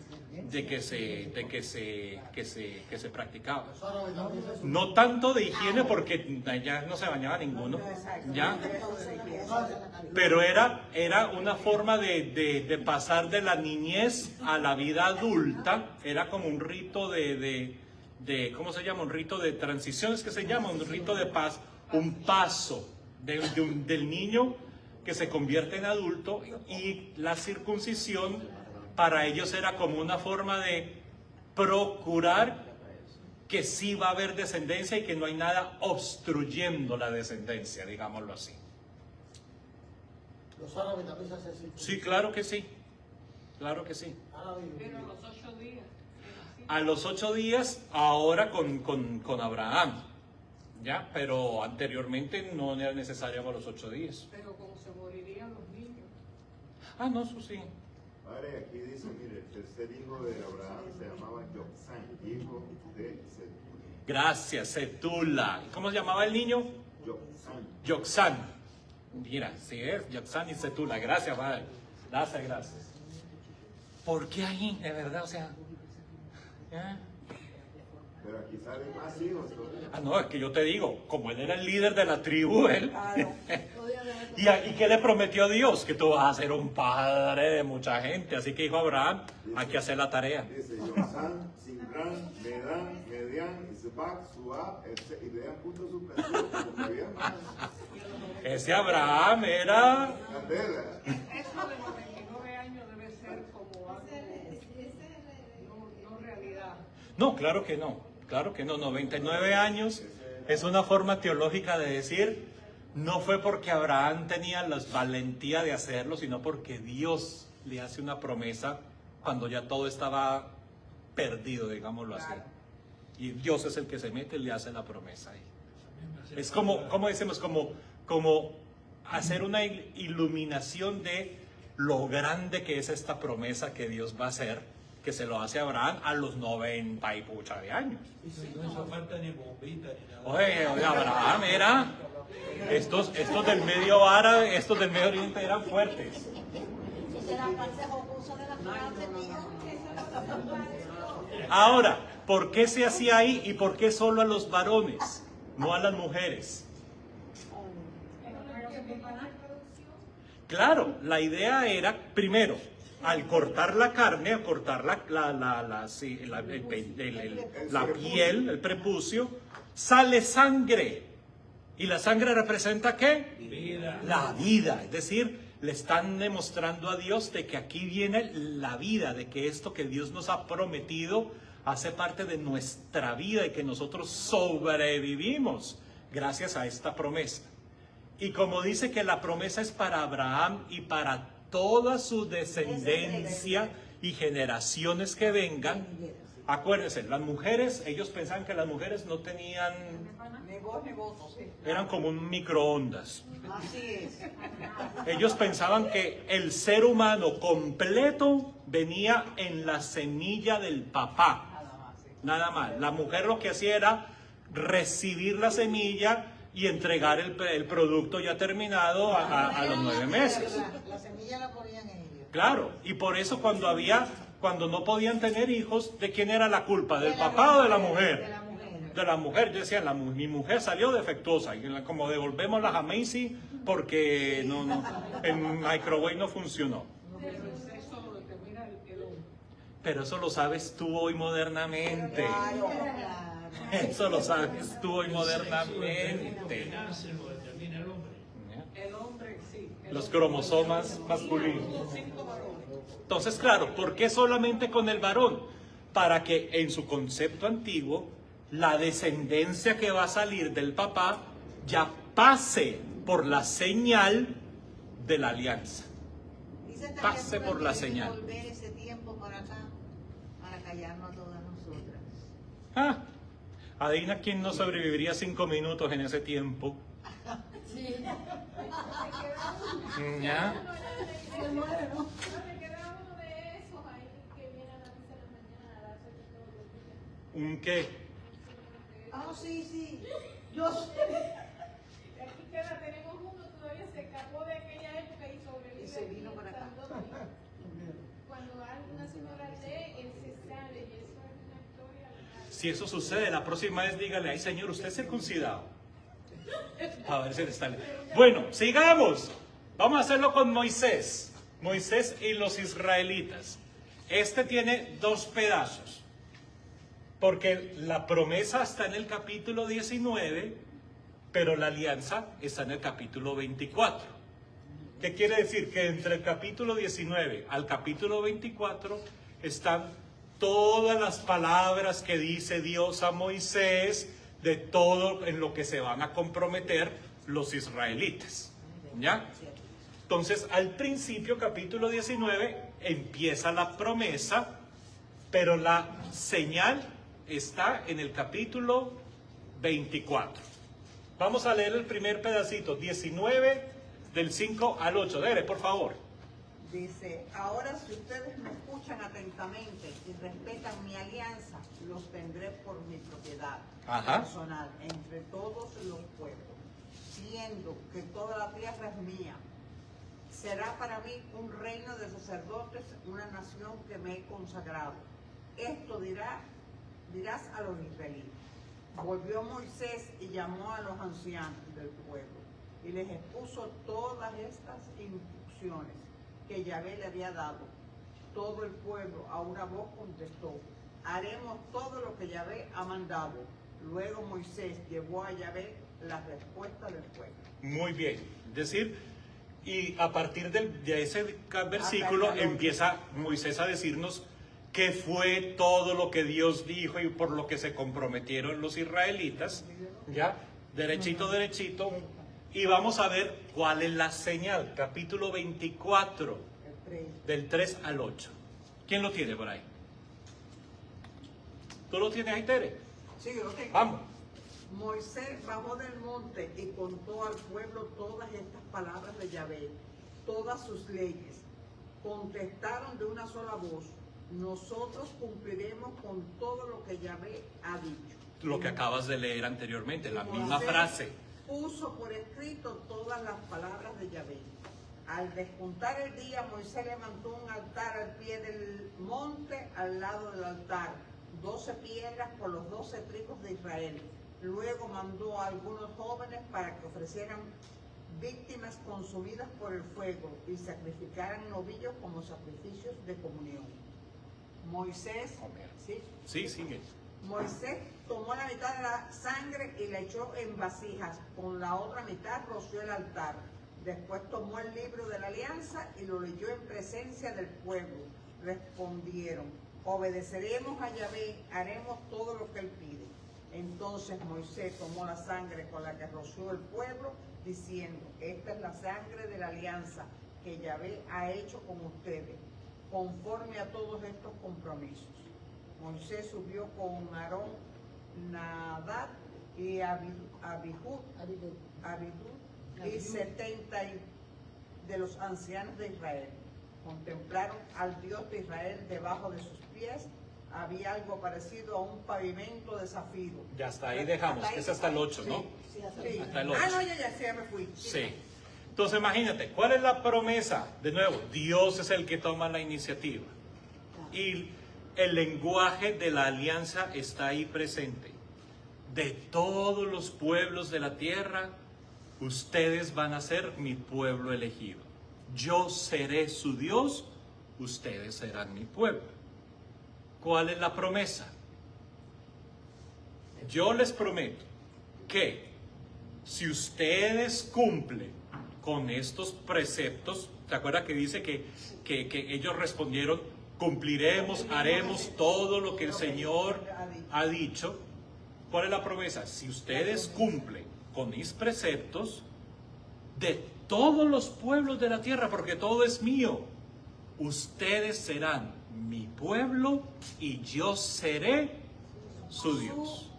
de que se practicaba. No tanto de higiene porque ya no se bañaba ninguno, ya. Pero era una forma de pasar de la niñez a la vida adulta. Era como un rito de ¿cómo se llama? Un rito de transición, es que se llama, un rito de paz, un paso del niño que se convierte en adulto, y la circuncisión para ellos era como una forma de procurar que sí va a haber descendencia y que no hay nada obstruyendo la descendencia, digámoslo así. Los árabes también se hacen circuncisión. Sí, claro que sí, claro que sí. Pero a los 8 días. A los 8 días, ahora con Abraham, ¿ya? Pero anteriormente no era necesario para los 8 días. Pero como se morirían los niños. Ah, no, eso sí. Padre, aquí dice, mire, el tercer hijo de Abraham se llamaba Yoxán, hijo de Setula. Gracias, Setula. ¿Cómo se llamaba el niño? Yoxán. Yoxán. Mira, sí es, Yoxán y Setula. Gracias, padre. Gracias. ¿Por qué ahí? De verdad, o sea. ¿eh? Pero aquí salen más hijos todavía. Ah, no, es que yo te digo, como él era el líder de la tribu, él. ¿Y qué le prometió Dios? Que tú vas a ser un padre de mucha gente. Así que dijo Abraham, hay que hacer la tarea. Dice Yoxán, Simrán, Medán, Medián, Isbac, Suá, y le dan puntos suspensivos como que había más. Ese Abraham era... Candela. Eso de 99 años debe ser como algo no realidad. No, claro que no. 99 años es una forma teológica de decir, no fue porque Abraham tenía la valentía de hacerlo, sino porque Dios le hace una promesa cuando ya todo estaba perdido, digámoslo así. Y Dios es el que se mete y le hace la promesa ahí. Es como decimos, como hacer una iluminación de lo grande que es esta promesa que Dios va a hacer que se lo hace a Abraham a los 90 y pucha de años. No hizo falta ni bombita ni nada. Oye, Abraham era, estos del medio árabe, estos del Medio Oriente eran fuertes. Esa era la parte jocosa de la frase mía. Ahora, ¿por qué se hacía ahí y por qué solo a los varones, no a las mujeres? Claro, la idea era, primero, al cortar la carne, al cortar la piel, el prepucio, sale sangre. ¿Y la sangre representa qué? Vida. La vida. Es decir, le están demostrando a Dios de que aquí viene la vida, de que esto que Dios nos ha prometido hace parte de nuestra vida y que nosotros sobrevivimos gracias a esta promesa. Y como dice que la promesa es para Abraham y para toda su descendencia y generaciones que vengan, acuérdense, las mujeres, ellos pensaban que las mujeres no tenían, Ni voz ni voto, sí. eran como un microondas. Así es. Ellos pensaban que el ser humano completo venía en la semilla del papá. Nada más. La mujer lo que hacía era recibir la semilla y entregar el producto ya terminado a los 9 meses. La semilla la ponían ellos. Claro, y por eso cuando no podían tener hijos, ¿de quién era la culpa? ¿Del papá o de la mujer? De la mujer. De la mujer. Yo decía, mi mujer salió defectuosa, y como devolvémosla a Macy porque el microwave no funcionó. Pero el sexo lo determina el hombre. Pero eso lo sabes tú hoy modernamente. Claro, claro. Eso lo sabes tú hoy Lo que modernamente. nace lo determina el hombre. El hombre, sí. Los cromosomas masculinos. Los 5 varones. Entonces, claro, ¿por qué solamente con el varón? Para que en su concepto antiguo, la descendencia que va a salir del papá ya pase por la señal de la alianza. Dicen también Pase por la que debe señal. volver ese tiempo para acá, para callarnos a todas nosotras. Ah, adivina quién no sobreviviría 5 minutos en ese tiempo. Sí. ¿Ya? Se muere, ¿no? ¿Un qué? Ah, sí, sí. Yo sé. Aquí queda, tenemos uno, todavía se escapó de aquella época y sobrevive. Y se vino para acá. Cuando alguna señora lee, él se sale y eso es una historia. Si eso sucede, la próxima vez dígale, ay señor, usted es circuncidado. A ver si le está. Bueno, sigamos. Vamos a hacerlo con Moisés. Moisés y los israelitas. Este tiene 2 pedazos. Porque la promesa está en el capítulo 19, pero la alianza está en el capítulo 24. ¿Qué quiere decir? Que entre el capítulo 19 al capítulo 24 están todas las palabras que dice Dios a Moisés de todo en lo que se van a comprometer los israelitas. ¿Ya? Entonces, al principio, capítulo 19, empieza la promesa, pero la señal está en el capítulo 24. Vamos a leer el primer pedacito, 19 del 5 al 8. Dere, por favor. Dice, ahora si ustedes me escuchan atentamente y respetan mi alianza, los tendré por mi propiedad Ajá. personal entre todos los pueblos, siendo que toda la tierra es mía. Será para mí un reino de sacerdotes, una nación que me he consagrado. Esto dirás a los israelitas. Volvió Moisés y llamó a los ancianos del pueblo y les expuso todas estas instrucciones que Yahvé le había dado. Todo el pueblo a una voz contestó, haremos todo lo que Yahvé ha mandado. Luego Moisés llevó a Yahvé la respuesta del pueblo. Muy bien. Es decir, y a partir de ese versículo empieza Moisés a decirnos qué fue todo lo que Dios dijo y por lo que se comprometieron los israelitas. ¿Ya? Derechito, derechito. Y vamos a ver cuál es la señal. Capítulo 24, del 3 al 8. ¿Quién lo tiene por ahí? ¿Tú lo tienes ahí, Tere? Sí, yo lo tengo. Vamos. Moisés bajó del monte y contó al pueblo todas estas palabras de Yahvé, todas sus leyes. Contestaron de una sola voz, nosotros cumpliremos con todo lo que Yahvé ha dicho. Lo que acabas de leer anteriormente, la Moisés misma frase. puso por escrito todas las palabras de Yahvé. Al despuntar el día, Moisés levantó un altar al pie del monte, al lado del altar, 12 piedras por los 12 tribus de Israel. Luego mandó a algunos jóvenes para que ofrecieran víctimas consumidas por el fuego y sacrificaran novillos como sacrificios de comunión. Moisés, ¿sí? Sí, sigue. Moisés tomó la mitad de la sangre y la echó en vasijas, con la otra mitad roció el altar. Después tomó el libro de la alianza y lo leyó en presencia del pueblo. Respondieron: obedeceremos a Yahvé, haremos todo lo que él pide. Entonces Moisés tomó la sangre con la que roció el pueblo, diciendo: esta es la sangre de la alianza que Yahvé ha hecho con ustedes, conforme a todos estos compromisos. Moisés subió con Aarón, Nadab y Abihud y 70 de los ancianos de Israel. Contemplaron al Dios de Israel debajo de sus pies. Había algo parecido a un pavimento de zafiro. Ya hasta ahí dejamos, que es hasta el 8, ¿no? Sí. Hasta el 8. Ah, no, ya me fui. Sí. Entonces imagínate, ¿cuál es la promesa? De nuevo, Dios es el que toma la iniciativa. Y el lenguaje de la alianza está ahí presente. De todos los pueblos de la tierra, ustedes van a ser mi pueblo elegido. Yo seré su Dios, ustedes serán mi pueblo. ¿Cuál es la promesa? Yo les prometo que si ustedes cumplen con estos preceptos, ¿te acuerdas que dice que ellos respondieron: cumpliremos, haremos todo lo que el Señor ha dicho? ¿Cuál es la promesa? Si ustedes cumplen con mis preceptos, de todos los pueblos de la tierra, porque todo es mío, ustedes serán mi pueblo y yo seré su Dios.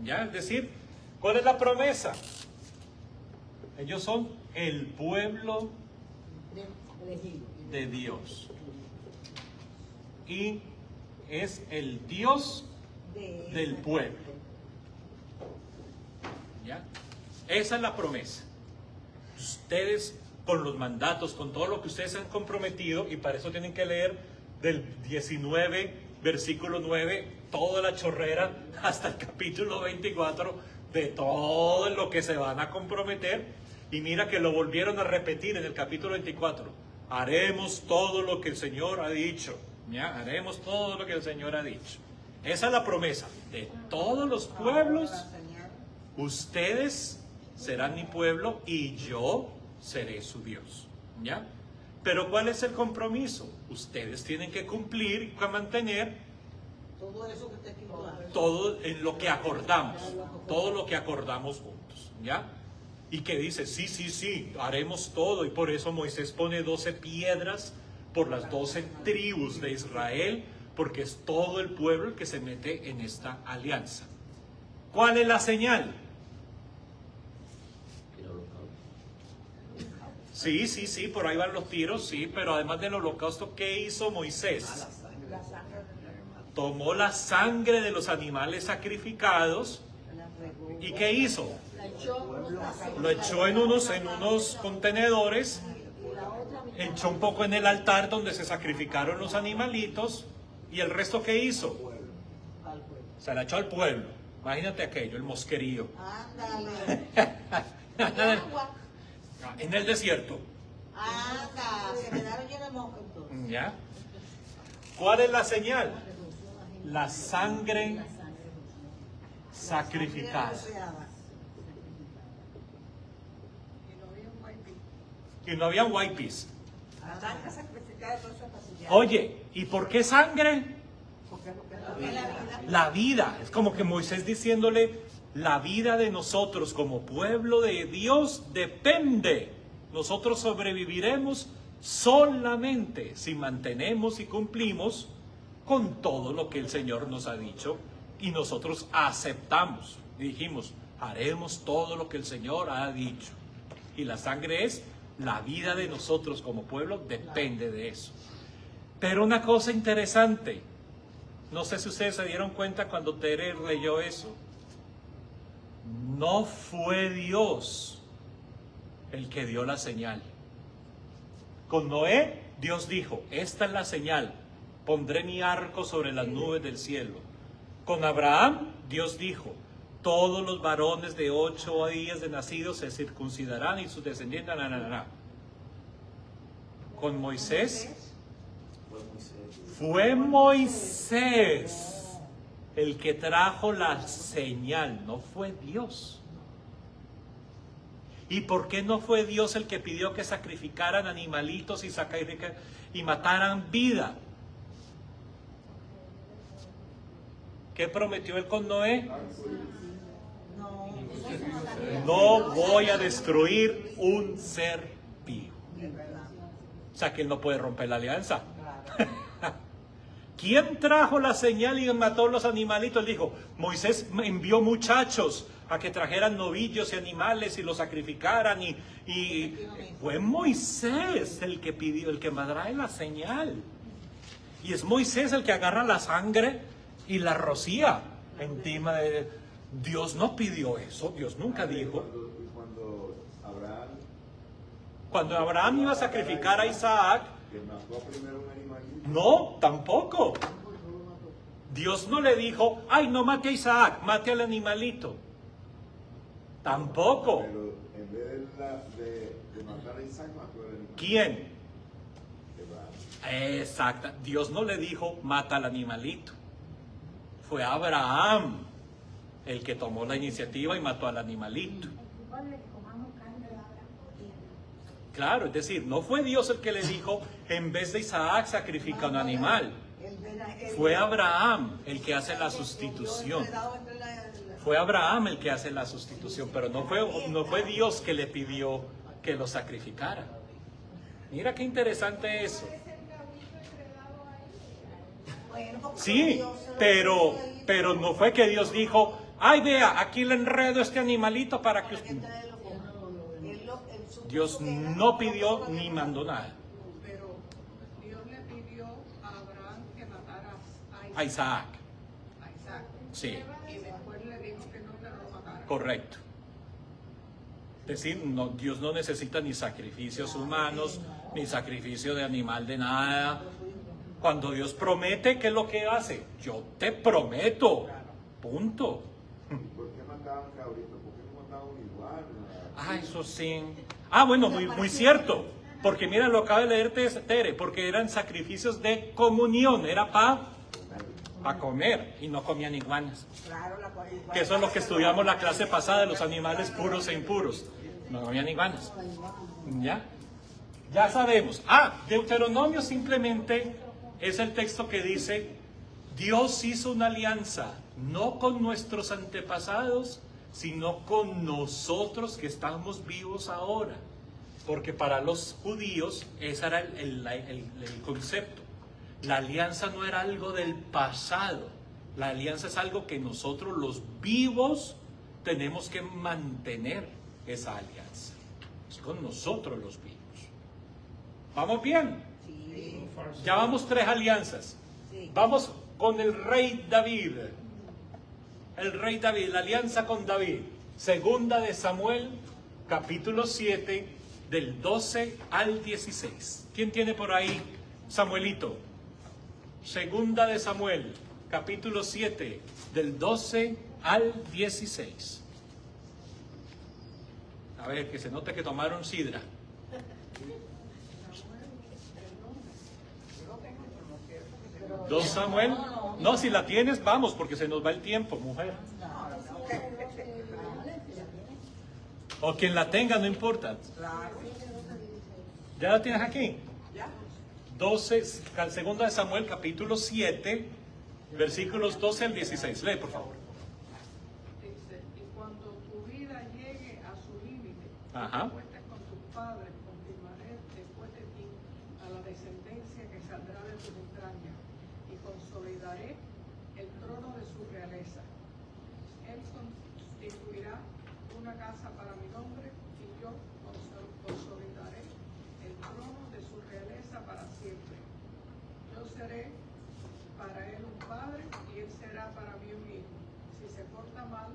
¿Ya? Es decir, ¿cuál es la promesa? Ellos son el pueblo de Dios. Y es el Dios del pueblo. ¿Ya? Esa es la promesa. Ustedes, con los mandatos, con todo lo que ustedes se han comprometido, y para eso tienen que leer del 19, versículo 9, toda la chorrera, hasta el capítulo 24, de todo lo que se van a comprometer. Y mira que lo volvieron a repetir en el capítulo 24. Haremos todo lo que el Señor ha dicho. ¿Ya? Haremos todo lo que el Señor ha dicho. Esa es la promesa. De todos los pueblos, ustedes serán mi pueblo y yo seré su Dios. ¿Ya? Pero ¿cuál es el compromiso? Ustedes tienen que cumplir y mantener Todo eso que está escrito ahí. todo en lo que acordamos. Todo lo que acordamos juntos. ¿Ya? Y que dice, sí, haremos todo. Y por eso Moisés pone 12 piedras por las 12 tribus de Israel, porque es todo el pueblo el que se mete en esta alianza. ¿Cuál es la señal? Sí, por ahí van los tiros, sí, pero además del holocausto, ¿qué hizo Moisés? Tomó la sangre de los animales sacrificados, ¿y qué hizo? Lo echó en unos contenedores, echó un poco en el altar donde se sacrificaron los animalitos, y el resto ¿qué hizo? Se la echó al pueblo. Imagínate aquello, el mosquerío. Ándale. Agua. En el desierto. Anda, se quedaron llenos de moscos entonces. ¿Ya? ¿Cuál es la señal? La sangre sacrificada. Y no había wipes. La sangre sacrificada, todo eso es pasillado. Oye, ¿y por qué sangre? Porque es lo que Porque la vida. La vida. Es como que Moisés diciéndole, la vida de nosotros como pueblo de Dios depende. Nosotros sobreviviremos solamente si mantenemos y cumplimos con todo lo que el Señor nos ha dicho y nosotros aceptamos. Y dijimos, haremos todo lo que el Señor ha dicho. Y la sangre es, la vida de nosotros como pueblo depende de eso. Pero una cosa interesante, no sé si ustedes se dieron cuenta cuando Tere leyó eso, no fue Dios el que dio la señal. Con Noé, Dios dijo, esta es la señal, pondré mi arco sobre las nubes del cielo. Con Abraham, Dios dijo, todos los varones de 8 días de nacidos se circuncidarán y sus descendientes, Con Moisés, fue Moisés el que trajo la señal, no fue Dios. ¿Y por qué no fue Dios el que pidió que sacrificaran animalitos y mataran vida? ¿Qué prometió él con Noé? No voy a destruir un ser vivo. O sea que él no puede romper la alianza. ¿Quién trajo la señal y mató los animalitos? Él dijo, Moisés envió muchachos a que trajeran novillos y animales y los sacrificaran y fue Moisés el que pidió, el que trae la señal. Y es Moisés el que agarra la sangre y la rocía encima de... Dios no pidió eso, Dios nunca dijo. Cuando Abraham iba a sacrificar a Isaac, no, tampoco. Dios no le dijo, ay, no mate a Isaac, mate al animalito. Tampoco. Pero en vez de matar a Isaac, mató al animalito. ¿Quién? Exacto. Dios no le dijo, mata al animalito. Fue Abraham el que tomó la iniciativa y mató al animalito. Claro, es decir, no fue Dios el que le dijo, en vez de Isaac sacrifica un animal. Fue Abraham el que hace la sustitución. Fue Abraham el que hace la sustitución, pero no fue Dios que le pidió que lo sacrificara. Mira qué interesante eso. Sí, pero no fue que Dios dijo, ay, vea, aquí le enredo este animalito para que usted... Dios no pidió ni mandó nada. Pero Dios le pidió a Abraham que matara A Isaac. a Isaac. Sí, Y después le dijo que no lo matara. correcto. Es decir, no, Dios no necesita ni sacrificios humanos, ni sacrificio de animal, de nada. Cuando Dios promete, ¿qué es lo que hace? Yo te prometo. Punto. ¿Por qué mataban cabritos? ¿Por qué no mataban igual? Ah, eso sí. Ah, bueno, muy cierto. Porque mira, lo acaba de leer Tere, porque eran sacrificios de comunión, era para comer y no comían iguanas. Claro, Que eso es lo que estudiamos la clase pasada de los animales puros e impuros. No comían iguanas. Ya sabemos. Deuteronomio simplemente es el texto que dice, Dios hizo una alianza, no con nuestros antepasados, sino con nosotros que estamos vivos ahora. Porque para los judíos ese era el concepto. La alianza no era algo del pasado. La alianza es algo que nosotros los vivos tenemos que mantener esa alianza. Es con nosotros los vivos. ¿Vamos bien? Sí. Ya vamos 3 alianzas. Vamos con el rey David. El rey David, la alianza con David. Segunda de Samuel, capítulo 7, del 12 al 16. ¿Quién tiene por ahí Samuelito? Segunda de Samuel, capítulo 7, del 12 al 16. A ver, que se note que tomaron sidra. ¿Dos Samuel? No, si la tienes, vamos, porque se nos va el tiempo, mujer. O quien la tenga, no importa. ¿Ya la tienes aquí? 12, segunda de Samuel, capítulo 7, versículos 12 al 16. Lee, por favor. Dice, y cuando tu vida llegue a su límite, Ajá. después con tus padres, confirmaré después de ti a la descendencia que saldrá de tus entrañas y consolidaré el trono de su realeza. Él constituirá una casa para mi nombre y yo consolidaré el trono de su realeza para siempre. Yo seré para él un padre y él será para mí un hijo. Si se porta mal,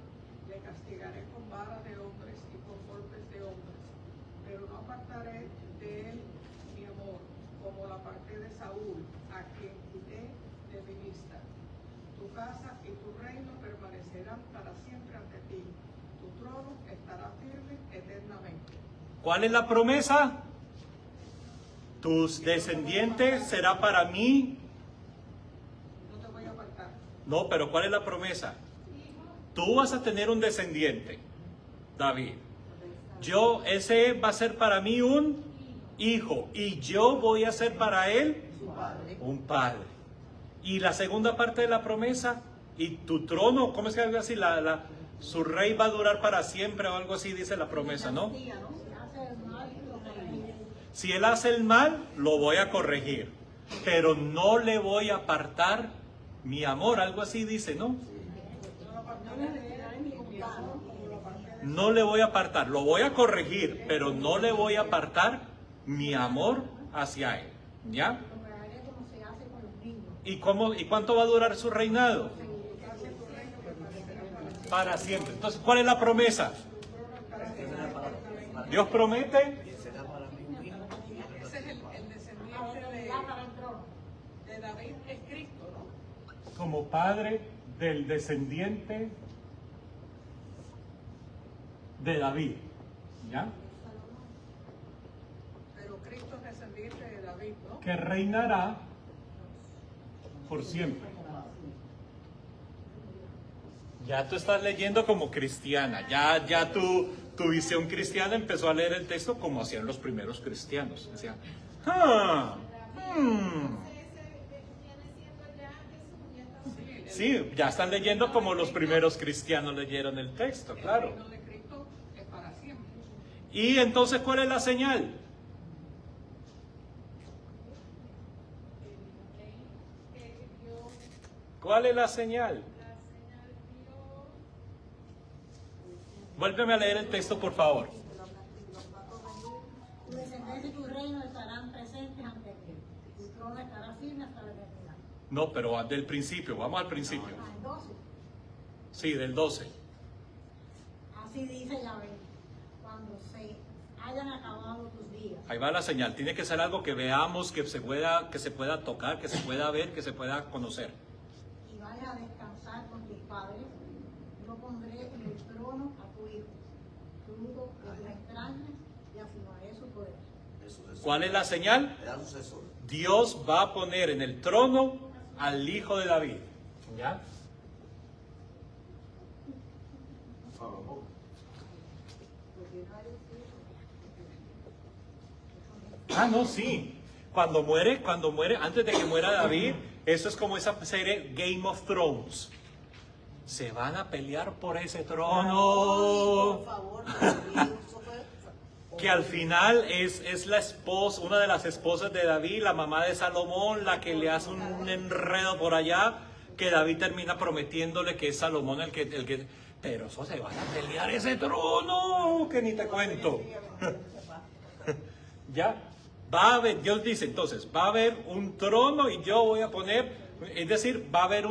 le castigaré con vara de hombres y con golpes de hombres, pero no apartaré de él mi amor, como la aparté de Saúl, a quien quité de mi vista. Tu casa y tu reino permanecerán para siempre ante ti. Tu trono estará firme eternamente. ¿Cuál es la promesa? Tus descendientes será para mí. No te voy a apartar. No, pero ¿cuál es la promesa? Tú vas a tener un descendiente, David. Ese va a ser para mí un hijo. Y yo voy a ser para él un padre. Y la segunda parte de la promesa, y tu trono, ¿cómo es que algo así? Su rey va a durar para siempre o algo así, dice la promesa, ¿no? Si él hace el mal, lo voy a corregir, pero no le voy a apartar mi amor, algo así dice, ¿no? No le voy a apartar, lo voy a corregir, pero no le voy a apartar mi amor hacia él, ¿ya? ¿Y cuánto va a durar su reinado? Para siempre. Entonces, ¿cuál es la promesa? Dios promete. Ese es el descendiente de David, es Cristo, ¿no? Como padre del descendiente de David, ¿ya? Pero Cristo es descendiente de David, ¿no? Que reinará por siempre. Ya tú estás leyendo como cristiana, ya tu visión cristiana empezó a leer el texto como hacían los primeros cristianos. Decían, Sí, ya están leyendo como los primeros cristianos leyeron el texto, claro. El reino de Cristo es para siempre. Y entonces, ¿cuál es la señal? ¿Cuál es la señal? Vuélveme a leer el texto, por favor. Tu descendencia y tu reino estarán presentes ante ti. Tu trono estará firme hasta la eternidad. No, pero del principio, vamos al principio. El 12. Sí, del 12. Así dice Yahvé, cuando se hayan acabado tus días. Ahí va la señal. Tiene que ser algo que veamos, que se pueda tocar, que se pueda ver, que se pueda conocer. Y vayas a descansar con tus padres. Yo pondré en el trono a tu hijo, fruto de tus extrañas, y afirmaré su poder. ¿Cuál es la señal? Le da sucesor. Dios va a poner en el trono al hijo de David. ¿Ya? Ah, no, sí. Cuando muere, antes de que muera David, eso es como esa serie Game of Thrones. Se van a pelear por ese trono. Por favor, eso fue- Que al final es la esposa, una de las esposas de David, la mamá de Salomón, la que le hace un enredo por allá, que David termina prometiéndole que es Salomón el que pero eso se van a pelear ese trono, que ni te cuento. Ya, va a haber, Dios dice entonces, va a haber un trono y yo voy a poner, es decir, va a haber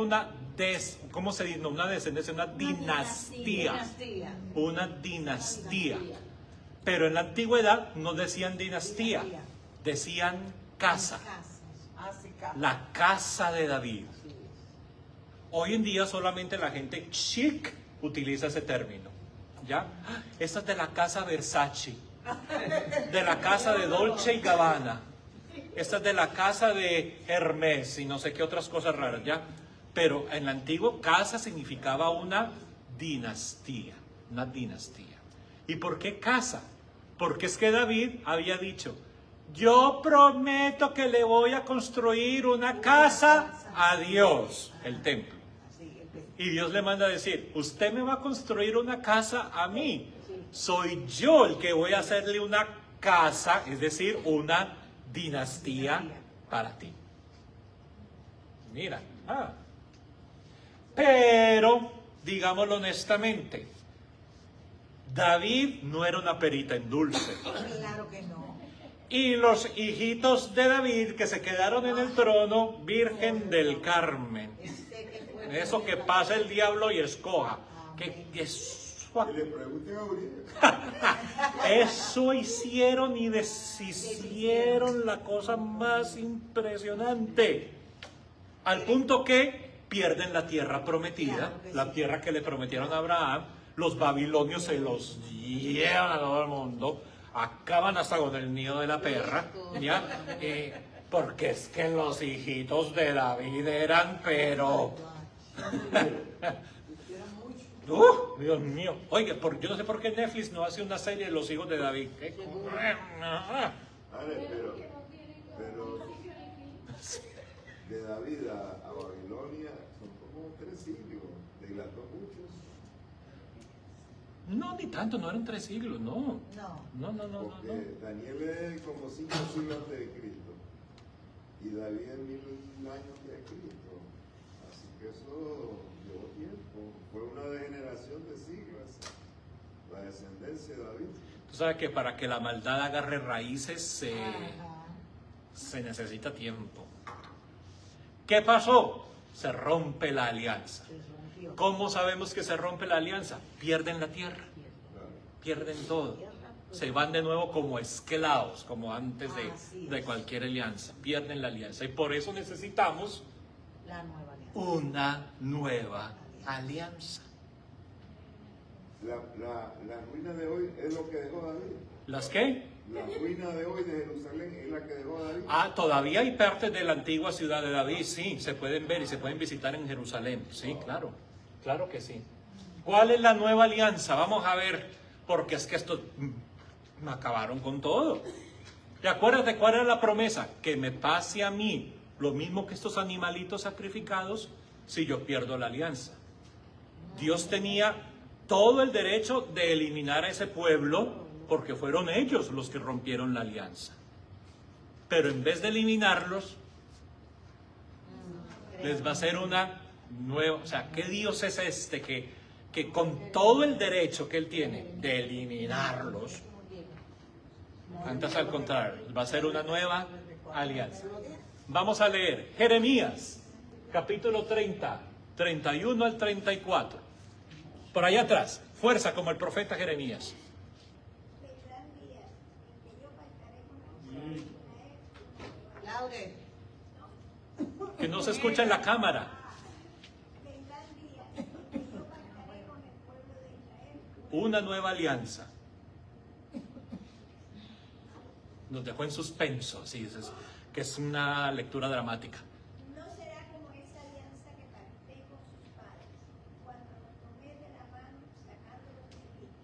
¿cómo se dice? No, una descendencia, una dinastía. Dinastía. Una dinastía. Pero en la antigüedad no decían dinastía, decían casa. Así que La casa de David. Hoy en día solamente la gente chic utiliza ese término. ¿Ya? Esta es de la casa Versace, de la casa de Dolce y Gabbana, esta es de la casa de Hermes y no sé qué otras cosas raras, ¿ya? Pero en la antigua casa significaba una dinastía, una dinastía. ¿Y por qué casa? Porque es que David había dicho, yo prometo que le voy a construir una casa a Dios, el templo. Y Dios le manda a decir, usted me va a construir una casa a mí. Soy yo el que voy a hacerle una casa, es decir, una dinastía para ti. Mira, pero, digámoslo honestamente, David no era una perita en dulce. Claro que no. Y los hijitos de David que se quedaron en el trono, Virgen del Carmen. Eso que pasa el diablo y escoja. Que eso, Que le pregunten a Uribe. eso hicieron y deshicieron la cosa más impresionante. Al punto que pierden la tierra prometida, la tierra que le prometieron a Abraham. Los babilonios se los llevan a todo el mundo. Acaban hasta con el nido de la perra, ¿ya? Porque es que los hijitos de David eran, pero... Dios mío. Oye, yo no sé por qué Netflix no hace una serie de los hijos de David. ¿Qué? Vale, pero de David a Babilonia son como 3 siglos, dilató muchos. No, ni tanto, no eran 3 siglos, no. No. Porque Daniel es como 5 siglos antes de Cristo y David es 1000 años antes de Cristo. Así que eso llevó tiempo. Fue una degeneración de siglos. La descendencia de David. Tú sabes que para que la maldad agarre raíces se necesita tiempo. ¿Qué pasó? Se rompe la alianza. ¿Cómo sabemos que se rompe la alianza? Pierden la tierra, pierden todo. Se van de nuevo como esclavos, como antes de cualquier alianza. Pierden la alianza. Y por eso necesitamos una nueva alianza. La ruina de hoy es lo que dejó David. ¿Las qué? La ruina de hoy de Jerusalén es la que dejó David. Todavía hay partes de la antigua ciudad de David, sí, se pueden ver y se pueden visitar en Jerusalén. Sí, claro, claro que sí. ¿Cuál es la nueva alianza? Vamos a ver, porque es que estos me acabaron con todo. ¿Te acuerdas de cuál era la promesa? Que me pase a mí lo mismo que estos animalitos sacrificados si yo pierdo la alianza. Dios tenía todo el derecho de eliminar a ese pueblo porque fueron ellos los que rompieron la alianza. Pero en vez de eliminarlos, les va a hacer una nueva... O sea, ¿qué Dios es este que con todo el derecho que Él tiene de eliminarlos, antes al contrario, va a hacer una nueva alianza? Vamos a leer Jeremías, capítulo 30, 31 al 34. Por allá atrás, fuerza como el profeta Jeremías. Que no se escucha en la cámara. Una nueva alianza. Nos dejó en suspenso, sí, que es una lectura dramática. No será como esa alianza que pacté con sus padres, cuando los tomé de la mano sacándolos de Egipto.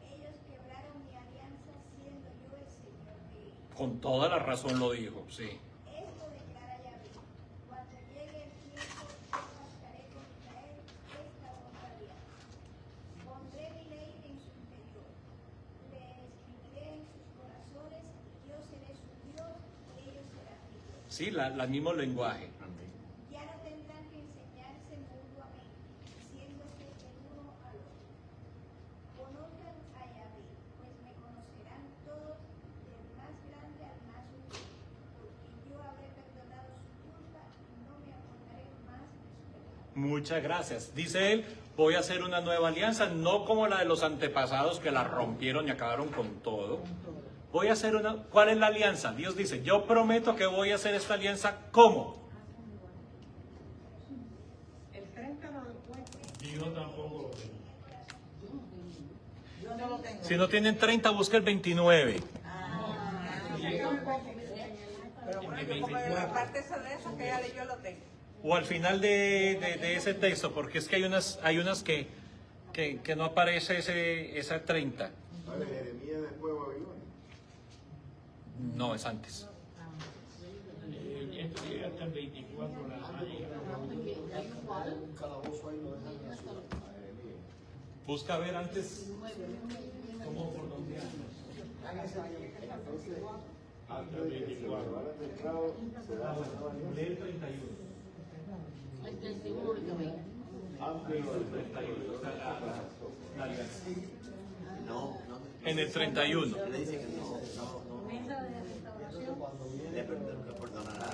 Ellos quebraron mi alianza siendo yo el Señor de ellos. Con toda la razón lo dijo, sí. Esto declara Yahvé. Cuando llegue el tiempo, yo pactaré con Israel esta otra alianza. Pondré mi ley en su interior. Le escribiré en sus corazones y yo seré su Dios y ellos serán mi Dios. Sí, el mismo lenguaje. Ya no tendrán que enseñarse mutuamente, diciéndose el uno al otro. Conozcan a Yahvé, pues me conocerán todos, del más grande al más humilde, porque yo habré perdonado su culpa y no me acordaré más de su pecado. Muchas gracias. Dice él, voy a hacer una nueva alianza, no como la de los antepasados que la rompieron y acabaron con todo. Voy a hacer una... ¿Cuál es la alianza? Dios dice, yo prometo que voy a hacer esta alianza, ¿cómo? El 30 no lo encuentro. Yo tampoco lo tengo. Yo no lo tengo. Si no tienen 30, busca el 29. Pero bueno, como aparte de eso que ya leyó lo tengo. O al final de ese texto, porque es que hay unas que no aparece esa 30. Vale, Jeremías después de Babilonia. No, es antes. Esto llega hasta el 24 la Busca a ver antes cómo por dónde anda. hasta el 24. Lee el 31. El 31 también. En el 31. Le dice que no. Le perdonará.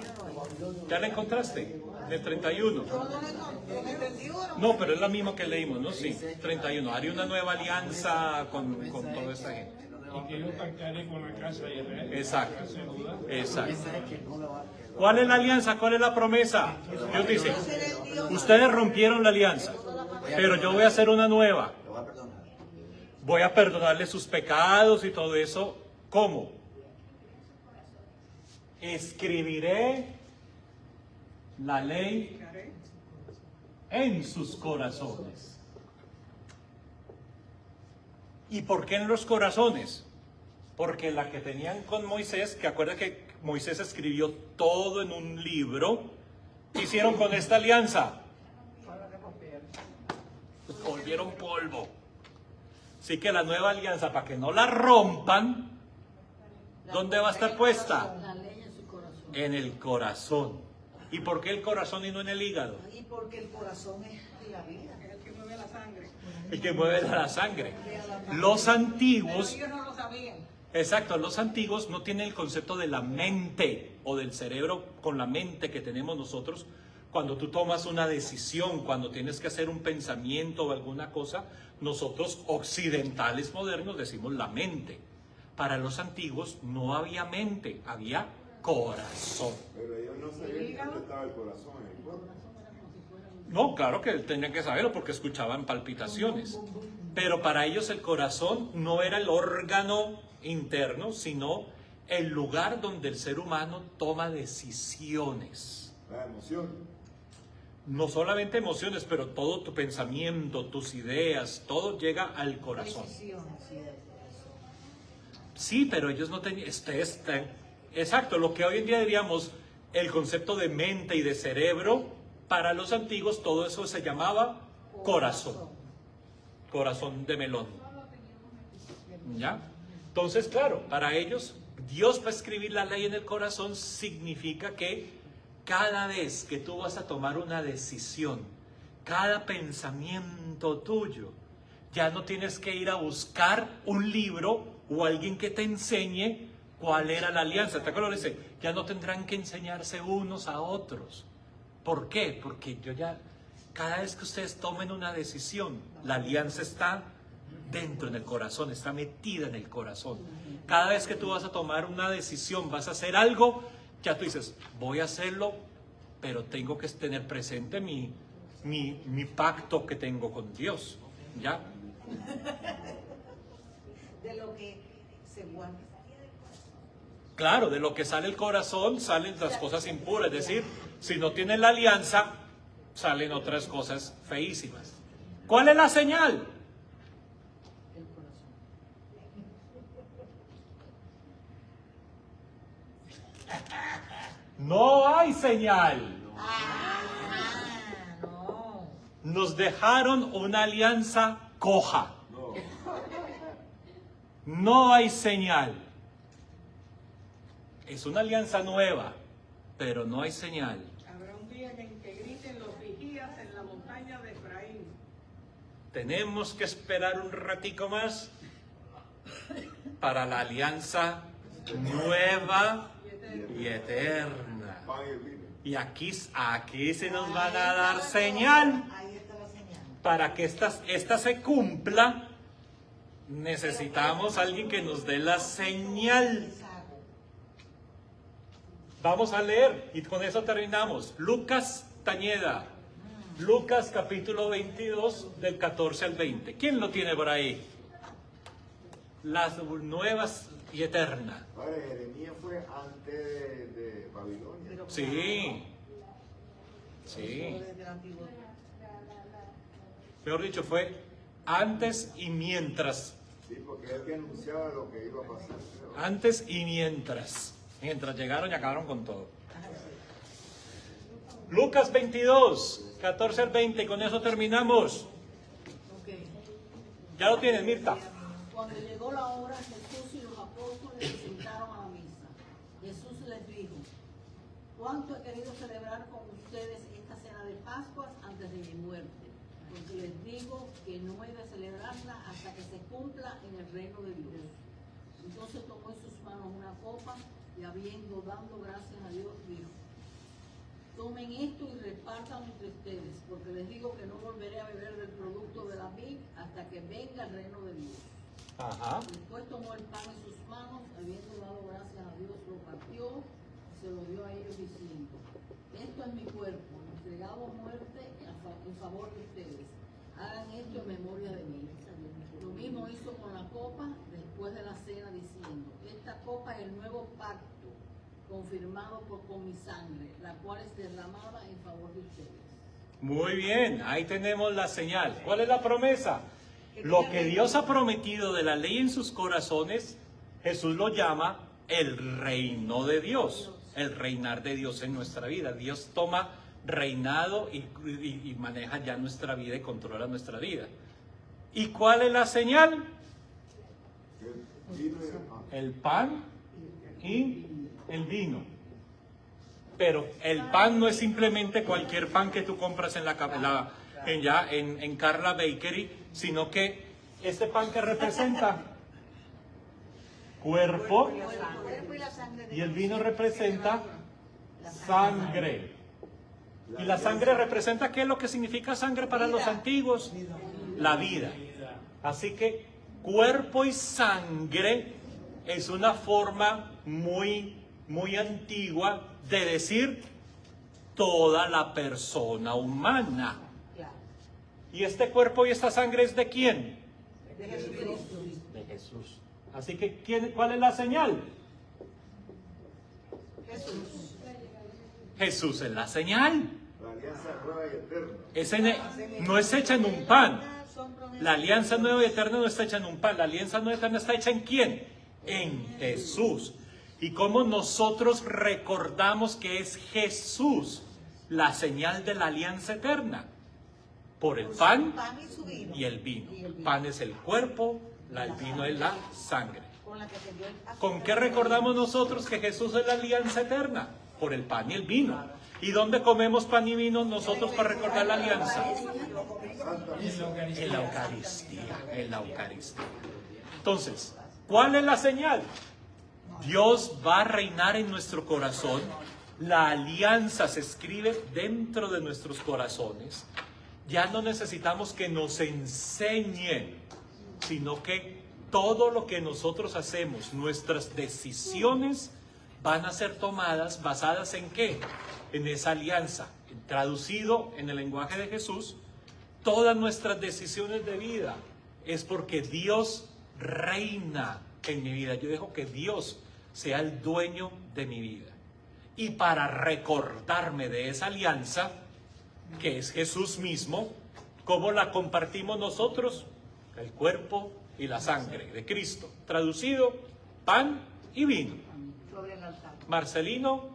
¿Ya la encontraste? El 31. Yo no lo encontré en el 21. No, pero es la misma que leímos, ¿no? Sí, 31. Haría una nueva alianza con toda esta gente. Y que yo pactaré con la casa de Israel. Exacto. Sin duda. Exacto. ¿Cuál es la alianza? ¿Cuál es la promesa? Dios dice, ustedes rompieron la alianza, pero yo voy a hacer una nueva. Lo va a perdonar. Voy a perdonarle sus pecados y todo eso. ¿Cómo? Escribiré la ley en sus corazones. ¿Y por qué en los corazones? Porque la que tenían con Moisés, que acuerda que Moisés escribió todo en un libro, ¿qué hicieron con esta alianza? Volvieron polvo. Así que la nueva alianza, para que no la rompan, ¿dónde va a estar puesta? La ley en su corazón. En el corazón. ¿Y por qué el corazón y no en el hígado? Y porque el corazón es la vida. Es el que mueve la sangre. El que mueve la sangre. Los antiguos, Pero ellos no lo sabían. exacto, los antiguos no tienen el concepto de la mente o del cerebro con la mente que tenemos nosotros. Cuando tú tomas una decisión, cuando tienes que hacer un pensamiento o alguna cosa, nosotros occidentales modernos decimos la mente. Para los antiguos no había mente, había corazón. Pero ellos no sabían dónde estaba el corazón, en el cuerpo. No, claro que tenían que saberlo porque escuchaban palpitaciones. Pero para ellos el corazón no era el órgano interno, sino el lugar donde el ser humano toma decisiones. La emoción. No solamente emociones, pero todo tu pensamiento, tus ideas, todo llega al corazón. Decisiones, sí, del corazón. Sí, pero ellos no tenían... exacto, lo que hoy en día diríamos el concepto de mente y de cerebro, para los antiguos todo eso se llamaba corazón. Corazón de melón. ¿Ya? Entonces, claro, para ellos, Dios va a escribir la ley en el corazón significa que cada vez que tú vas a tomar una decisión, cada pensamiento tuyo, ya no tienes que ir a buscar un libro o alguien que te enseñe cuál era la alianza. ¿Te acuerdas? Dice, ya no tendrán que enseñarse unos a otros. ¿Por qué? Porque cada vez que ustedes tomen una decisión, la alianza está dentro en el corazón, está metida en el corazón. Cada vez que tú vas a tomar una decisión, vas a hacer algo, ya tú dices, voy a hacerlo, pero tengo que tener presente mi pacto que tengo con Dios. ¿Ya? De lo que se guarda. Claro, de lo que sale el corazón salen las cosas impuras. Es decir, si no tienes la alianza, salen otras cosas feísimas. ¿Cuál es la señal? El corazón. No hay señal. No. Nos dejaron una alianza coja. No. No hay señal. Es una alianza nueva, pero no hay señal. Habrá un día en que griten los vigías en la montaña de Efraín. Tenemos que esperar un ratico más para la alianza nueva y eterna. Pan y vino. Y aquí se nos van a dar señal. Ahí está la señal. Para que esta se cumpla, necesitamos a alguien que nos dé la señal. Exacto. Vamos a leer y con eso terminamos. Lucas Tañeda, Lucas capítulo 22 del 14 al 20. ¿Quién lo tiene por ahí? Las nuevas y eternas. Padre, Jeremías fue antes de Babilonia. Pero Sí, sí. desde el antiguo. Mejor dicho, fue antes y mientras. Sí, porque es el que anunciaba lo que iba a pasar. Creo. Antes y mientras. Mientras llegaron y acabaron con todo. Lucas 22, 14 al 20, y con eso terminamos. Ok. Ya lo tienes, Mirta. Cuando llegó la hora, Jesús y los apóstoles se sentaron a la mesa. Jesús les dijo, ¿cuánto he querido celebrar con ustedes esta cena de Pascuas antes de mi muerte? Porque les digo que no he de celebrarla hasta que se cumpla en el reino de Dios. Entonces tomó en sus manos una copa y habiendo dado gracias a Dios, dijo: tomen esto y repartan entre ustedes, porque les digo que no volveré a beber del producto de la vid hasta que venga el reino de Dios. Ajá. Después tomó el pan en sus manos, habiendo dado gracias a Dios, lo partió y se lo dio a ellos diciendo: esto es mi cuerpo, entregado a muerte en favor de ustedes. Hagan esto en memoria de mí. Lo mismo hizo con la copa después de la cena, diciendo: esta copa es el nuevo pacto, confirmado con mi sangre, la cual es derramada en favor de ustedes. Muy bien, ahí tenemos la señal. ¿Cuál es la promesa? Lo que Dios ha prometido de la ley en sus corazones, Jesús lo llama el reino de Dios, el reinar de Dios en nuestra vida. Dios toma reinado y maneja ya nuestra vida y controla nuestra vida. ¿Y cuál es la señal? El pan y el vino. Pero el pan no es simplemente cualquier pan que tú compras en en Carla Bakery, sino que este pan que representa cuerpo y el vino representa sangre. ¿Y la sangre representa qué es lo que significa sangre para los antiguos? La vida. Así que cuerpo y sangre es una forma muy antigua de decir toda la persona humana. ¿Y este cuerpo y esta sangre es de quién? De Jesucristo. De Jesús. Así que, ¿cuál es la señal? Jesús. Jesús es la señal. La alianza nueva y eterna. No es hecha en un pan. La alianza nueva y eterna no está hecha en un pan. La alianza nueva y eterna está hecha en quién? En Jesús. Y cómo nosotros recordamos que es Jesús la señal de la alianza eterna. Por el pan y el vino. Pan es el cuerpo, el vino es la sangre. ¿Con qué recordamos nosotros que Jesús es la alianza eterna? Por el pan y el vino. ¿Y dónde comemos pan y vino nosotros para recordar la alianza? En la Eucaristía. En la Eucaristía. Entonces, ¿cuál es la señal? Dios va a reinar en nuestro corazón. La alianza se escribe dentro de nuestros corazones. Ya no necesitamos que nos enseñen, sino que todo lo que nosotros hacemos, nuestras decisiones, van a ser tomadas basadas en ¿qué? En esa alianza. Traducido en el lenguaje de Jesús, todas nuestras decisiones de vida es porque Dios reina en mi vida. Yo dejo que Dios sea el dueño de mi vida. Y para recordarme de esa alianza, que es Jesús mismo, ¿cómo la compartimos nosotros? El cuerpo y la sangre de Cristo. Traducido, pan y vino. Marcelino,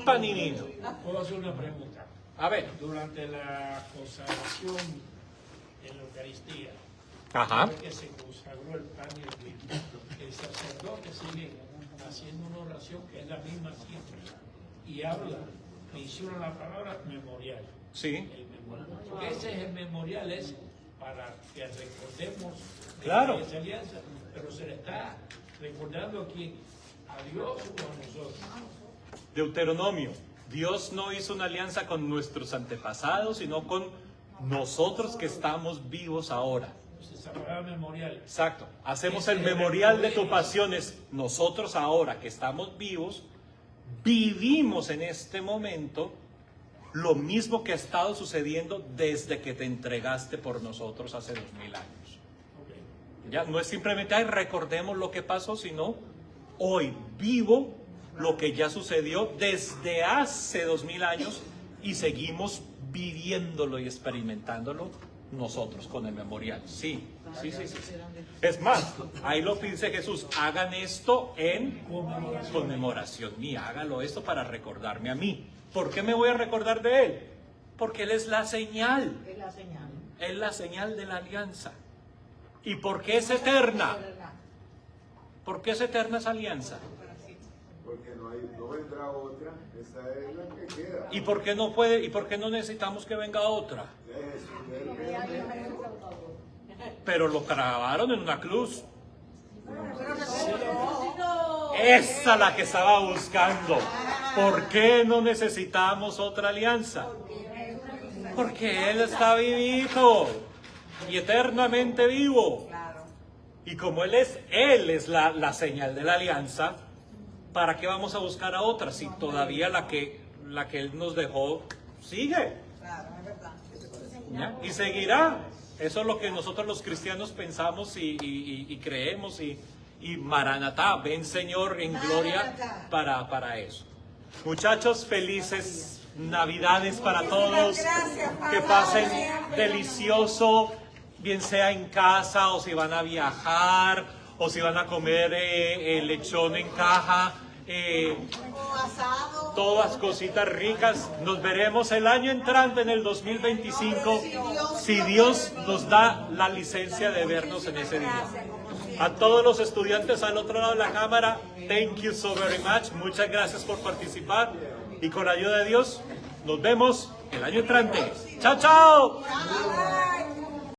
pan y vino. ¿Puedo hacer una pregunta? A ver. Durante la consagración en la Eucaristía, Ajá. que se consagró el pan y el vino, el sacerdote sigue haciendo una oración que es la misma siempre y habla, menciona la palabra memorial. Sí. El memorial. Ese es el memorial, es para que recordemos Claro. esa alianza, pero se le está recordando aquí a Dios o a nosotros. Deuteronomio. Dios no hizo una alianza con nuestros antepasados, sino con nosotros que estamos vivos ahora. Esa palabra memorial. Exacto. Hacemos el memorial de tu pasión. Es nosotros ahora que estamos vivos, vivimos en este momento lo mismo que ha estado sucediendo desde que te entregaste por nosotros hace 2000 años. Ya no es simplemente, ay, recordemos lo que pasó, sino hoy vivo lo que ya sucedió desde hace 2000 años y seguimos viviéndolo y experimentándolo nosotros con el memorial. Sí. Es más, ahí lo dice Jesús, hagan esto en conmemoración mía, hágalo esto para recordarme a mí. ¿Por qué me voy a recordar de Él? Porque Él es la señal. Es la señal. Es la señal de la alianza. ¿Y por qué es eterna? ¿Por qué es eterna esa alianza? Porque no vendrá otra, esa es la que queda. ¿Y por qué no puede? ¿Y por qué no necesitamos que venga otra? Eso, Pero lo clavaron en una cruz. Esa la que estaba buscando. ¿Por qué no necesitamos otra alianza? Porque Él está vivito y eternamente vivo. Y como Él es la señal de la alianza, ¿para qué vamos a buscar a otra si todavía la que Él nos dejó sigue? ¿Ya? Y seguirá. Eso es lo que nosotros los cristianos pensamos y creemos y Maranatá, ven Señor en gloria para eso. Muchachos, felices Navidades para todos. Que pasen delicioso, bien sea en casa o si van a viajar o si van a comer lechón en caja. Todas cositas ricas. Nos veremos el año entrante en el 2025 si Dios nos da la licencia de vernos en ese día. A todos los estudiantes al otro lado de la cámara, thank you so very much. Muchas gracias por participar y con la ayuda de Dios nos vemos el año entrante. ¡Chao, chao!